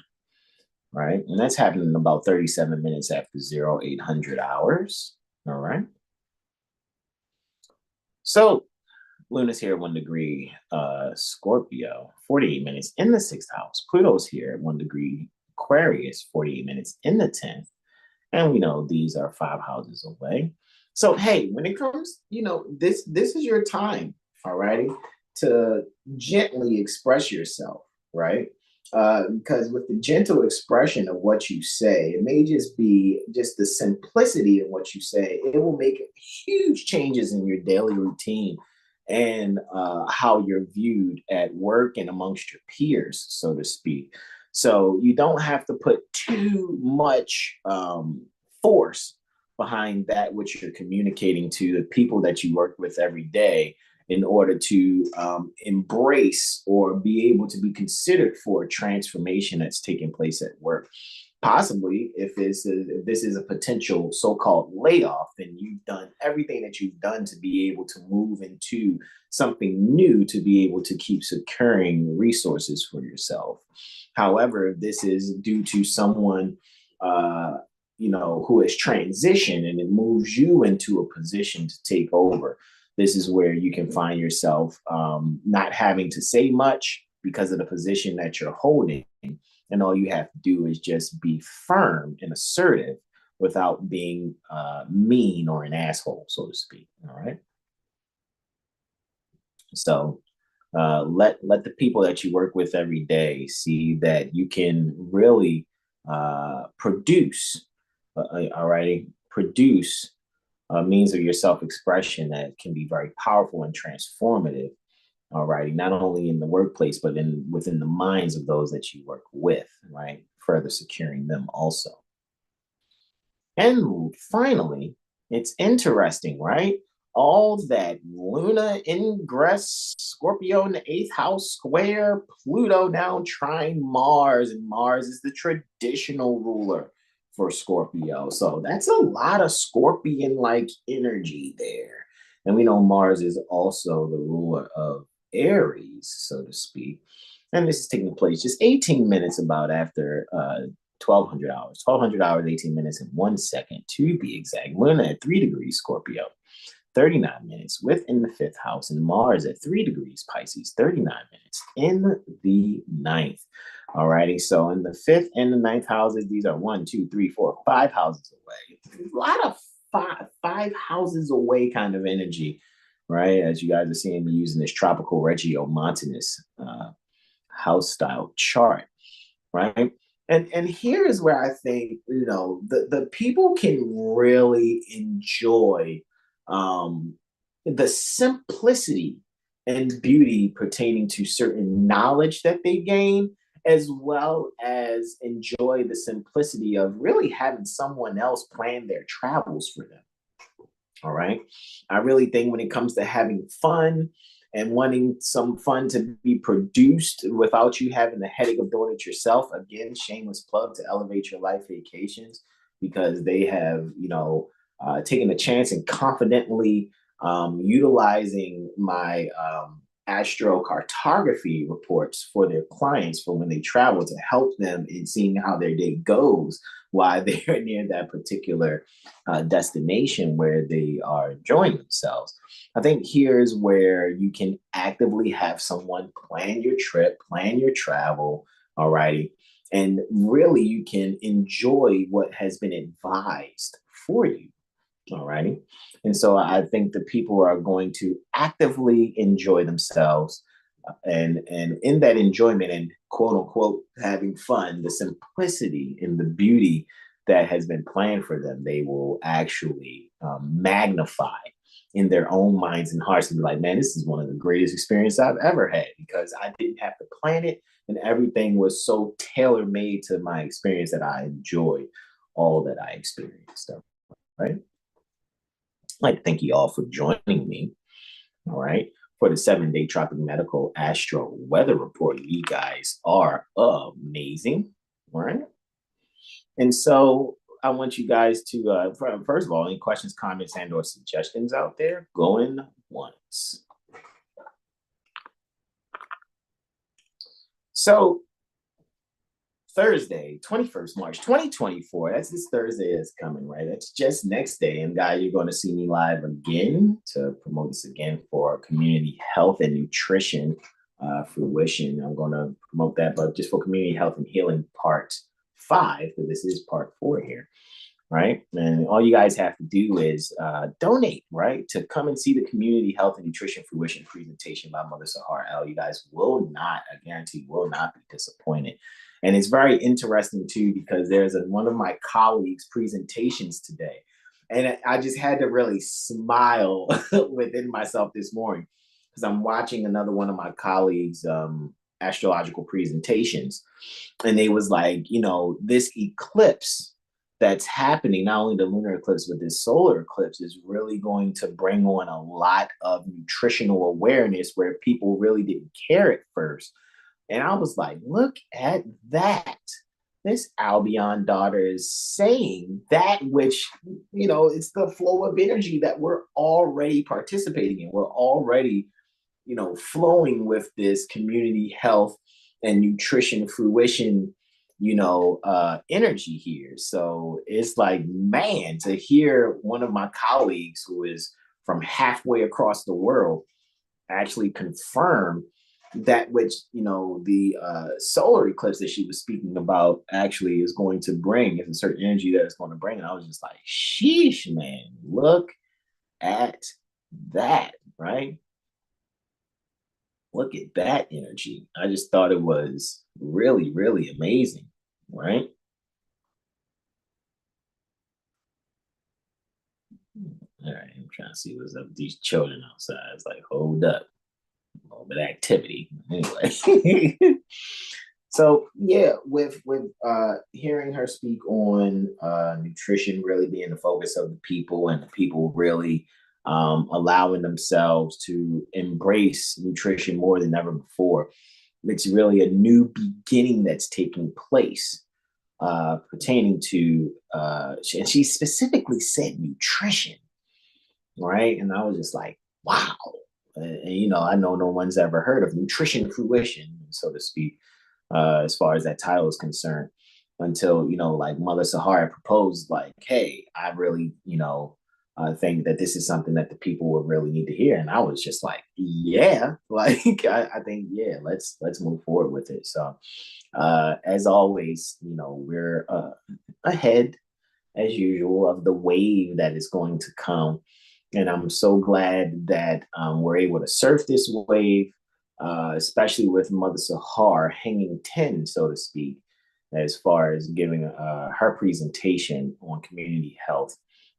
A: right? And that's happening about 37 minutes after 0800 hours. All right. So Luna's here at 1 degree Scorpio, 48 minutes in the sixth house. Pluto's here at 1 degree Aquarius, 48 minutes in the 10th. And we know these are 5 houses away. So hey, when it comes, this is your time, all righty, to gently express yourself, right? Because with the gentle expression of what you say, it may just be just the simplicity of what you say. It will make huge changes in your daily routine and how you're viewed at work and amongst your peers, so to speak. So you don't have to put too much force behind that which you're communicating to the people that you work with every day in order to embrace or be able to be considered for a transformation that's taking place at work. Possibly, if this is a potential so-called layoff, then you've done everything that you've done to be able to move into something new to be able to keep securing resources for yourself. However, if this is due to someone who has transitioned and it moves you into a position to take over, this is where you can find yourself not having to say much because of the position that you're holding. And all you have to do is just be firm and assertive without being mean or an asshole, so to speak. All right. So let the people that you work with every day see that you can really produce. Produce a means of your self-expression that can be very powerful and transformative. Alrighty, not only in the workplace, but within the minds of those that you work with, right? Further securing them also. And finally, it's interesting, right? All that Luna ingress Scorpio in the eighth house square, Pluto now trine Mars, and Mars is the traditional ruler for Scorpio. So that's a lot of Scorpion-like energy there. And we know Mars is also the ruler of Aries, so to speak. And this is taking place just 18 minutes about after 1200 hours. 1200 hours, 18 minutes, and 1 second to be exact. Luna at 3 degrees Scorpio, 39 minutes within the fifth house, and Mars at 3 degrees Pisces, 39 minutes in the ninth. Alrighty, so in the fifth and the ninth houses, these are 1, 2, 3, 4, 5 houses away. A lot of five houses away kind of energy, right? As you guys are seeing me using this tropical regiomontanous house style chart, right? And here is where I think the people can really enjoy the simplicity and beauty pertaining to certain knowledge that they gain, as well as enjoy the simplicity of really having someone else plan their travels for them. All right. I really think when it comes to having fun and wanting some fun to be produced without you having the headache of doing it yourself, again, shameless plug to Elevate Your Life Vacations, because they have, taken a chance and confidently utilizing my astrocartography reports for their clients for when they travel to help them in seeing how their day goes while they're near that particular destination where they are enjoying themselves. I think here's where you can actively have someone plan your trip, plan your travel, alrighty, and really you can enjoy what has been advised for you. Alrighty. And so I think the people are going to actively enjoy themselves and in that enjoyment and quote unquote having fun, the simplicity and the beauty that has been planned for them, they will actually magnify in their own minds and hearts and be like, man, this is one of the greatest experiences I've ever had because I didn't have to plan it and everything was so tailor made to my experience that I enjoyed all that I experienced. Right. I'd like to thank you all for joining me, all right, for the 7-day Tropic Medical Astro Weather Report. You guys are amazing, all right? And so I want you guys to, first of all, any questions, comments, and or suggestions out there? Going once. So Thursday, 21st March 2024. That's this Thursday that's coming, right? That's just next day. And guys, you're going to see me live again to promote this again for community health and nutrition fruition. I'm going to promote that, but just for community health and healing part 5, because this is part 4 here. Right. And all you guys have to do is donate, right, to come and see the community health and nutrition fruition presentation by Mother Sahar L. You guys will not, I guarantee, will not be disappointed. And it's very interesting, too, because there's one of my colleagues' presentations today. And I just had to really smile within myself this morning because I'm watching another one of my colleagues' astrological presentations. And they was like, this eclipse that's happening, not only the lunar eclipse, but this solar eclipse is really going to bring on a lot of nutritional awareness where people really didn't care at first. And I was like, look at that. This Albion daughter is saying that which, it's the flow of energy that we're already participating in. We're already, flowing with this community health and nutrition fruition energy here. So it's like, man, to hear one of my colleagues who is from halfway across the world actually confirm that which, the solar eclipse that she was speaking about actually is going to bring, is a certain energy that it's going to bring. And I was just like, sheesh, man, look at that, right? Look at that energy. I just thought it was really, really amazing, right? All right, I'm trying to see what's up with these children outside. It's like, hold up, a little bit of activity. Anyway, so yeah, with hearing her speak on nutrition really being the focus of the people and the people really allowing themselves to embrace nutrition more than ever before. It's really a new beginning that's taking place pertaining to, and she specifically said nutrition, right? And I was just like, wow. And I know no one's ever heard of nutrition fruition, so to speak, as far as that title is concerned, until, like Mother Sahara proposed, like, hey, I really, think that this is something that the people would really need to hear. And I was just like, yeah, like, I think, yeah, let's move forward with it. So, as always, we're ahead as usual of the wave that is going to come. And I'm so glad that we're able to surf this wave, especially with Mother Sahar hanging 10, so to speak, as far as giving her presentation on community health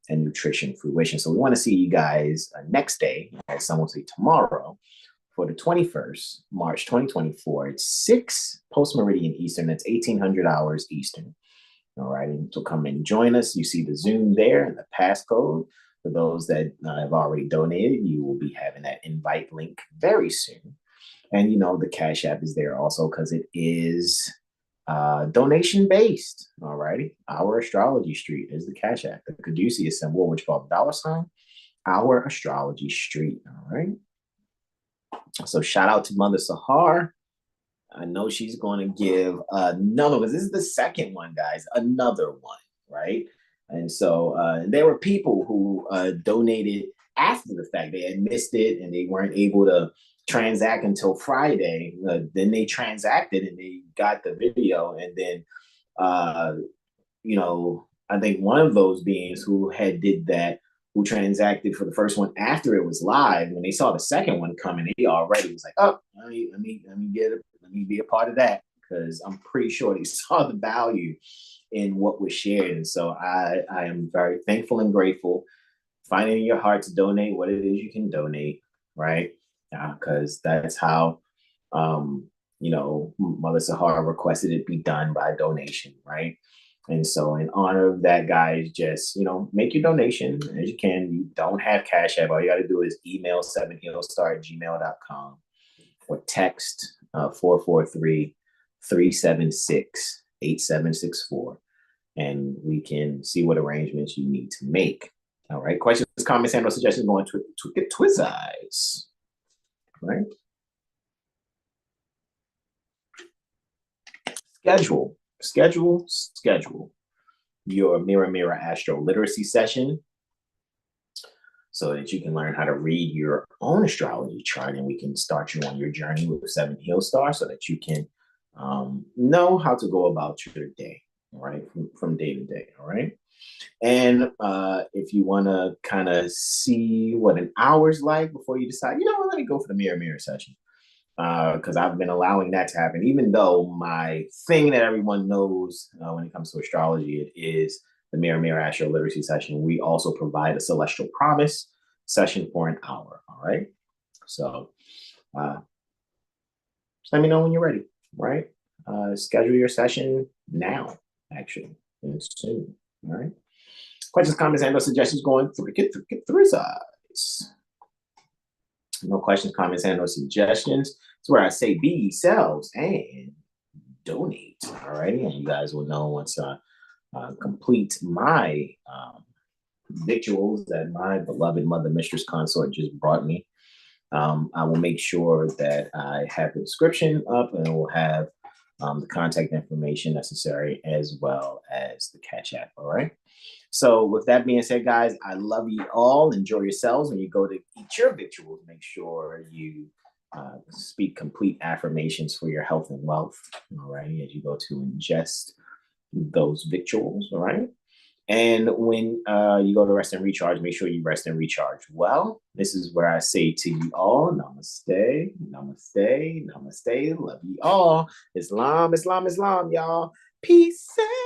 A: and nutrition fruition. So we want to see you guys next day, as some will say tomorrow, for the 21st March 2024. It's 6 post-meridian Eastern. That's 1800 hours Eastern. All right, and so come and join us. You see the Zoom there and the passcode. For those that have already donated, you will be having that invite link very soon. And, the Cash App is there also because it is donation based. All righty. Our Astrology Street is the Cash App. The Caduceus symbol, which is called $, Our Astrology Street. All right. So shout out to Mother Sahar. I know she's going to give another, because this is the second one, guys, another one, right? And so there were people who donated after the fact. They had missed it and they weren't able to transact until Friday. Then they transacted and they got the video. And then, I think one of those beings who did that, who transacted for the first one after it was live, when they saw the second one coming, they already was like, oh, let me get it. Let me be a part of that, because I'm pretty sure they saw the value in what was shared. And so I am very thankful and grateful. Finding in your heart to donate what it is you can donate, right? Because that's how, Mother Sahara requested it be done by donation, right? And so in honor of that, guys, just, make your donation as you can. You don't have Cash App. All you got to do is email 7HealStar@gmail.com or text 443-376-8764. And we can see what arrangements you need to make. All right. Questions, comments, and or suggestions going to Twizzeyes. Right. Schedule. schedule your Mirror Astro Literacy session so that you can learn how to read your own astrology chart, and we can start you on your journey with 7HealStar so that you can know how to go about your day, all right, from day to day, all right? And if you want to kind of see what an hour's like before you decide, let me go for the mirror session. Because I've been allowing that to happen, even though my thing that everyone knows when it comes to astrology, it is the Mirror Astro Literacy session. We also provide a Celestial Promise session for an hour. All right. So just let me know when you're ready. Right. Schedule your session now, actually, and soon. All right. Questions, comments, and no suggestions going through. Get through size. No questions, comments, and no suggestions. It's where I say be yourselves and donate. All righty. And you guys will know once I complete my victuals that my beloved mother, mistress, consort just brought me. I will make sure that I have the description up, and we'll have the contact information necessary as well as the Cash App. All right. So with that being said, guys, I love you all. Enjoy yourselves. When you go to eat your victuals, make sure you speak complete affirmations for your health and wealth. All right. As you go to ingest those victuals. All right. And when you go to rest and recharge, make sure you rest and recharge well. This is where I say to you all, namaste, namaste, namaste. Love you all. Islam, Islam, Islam, y'all. Peace out.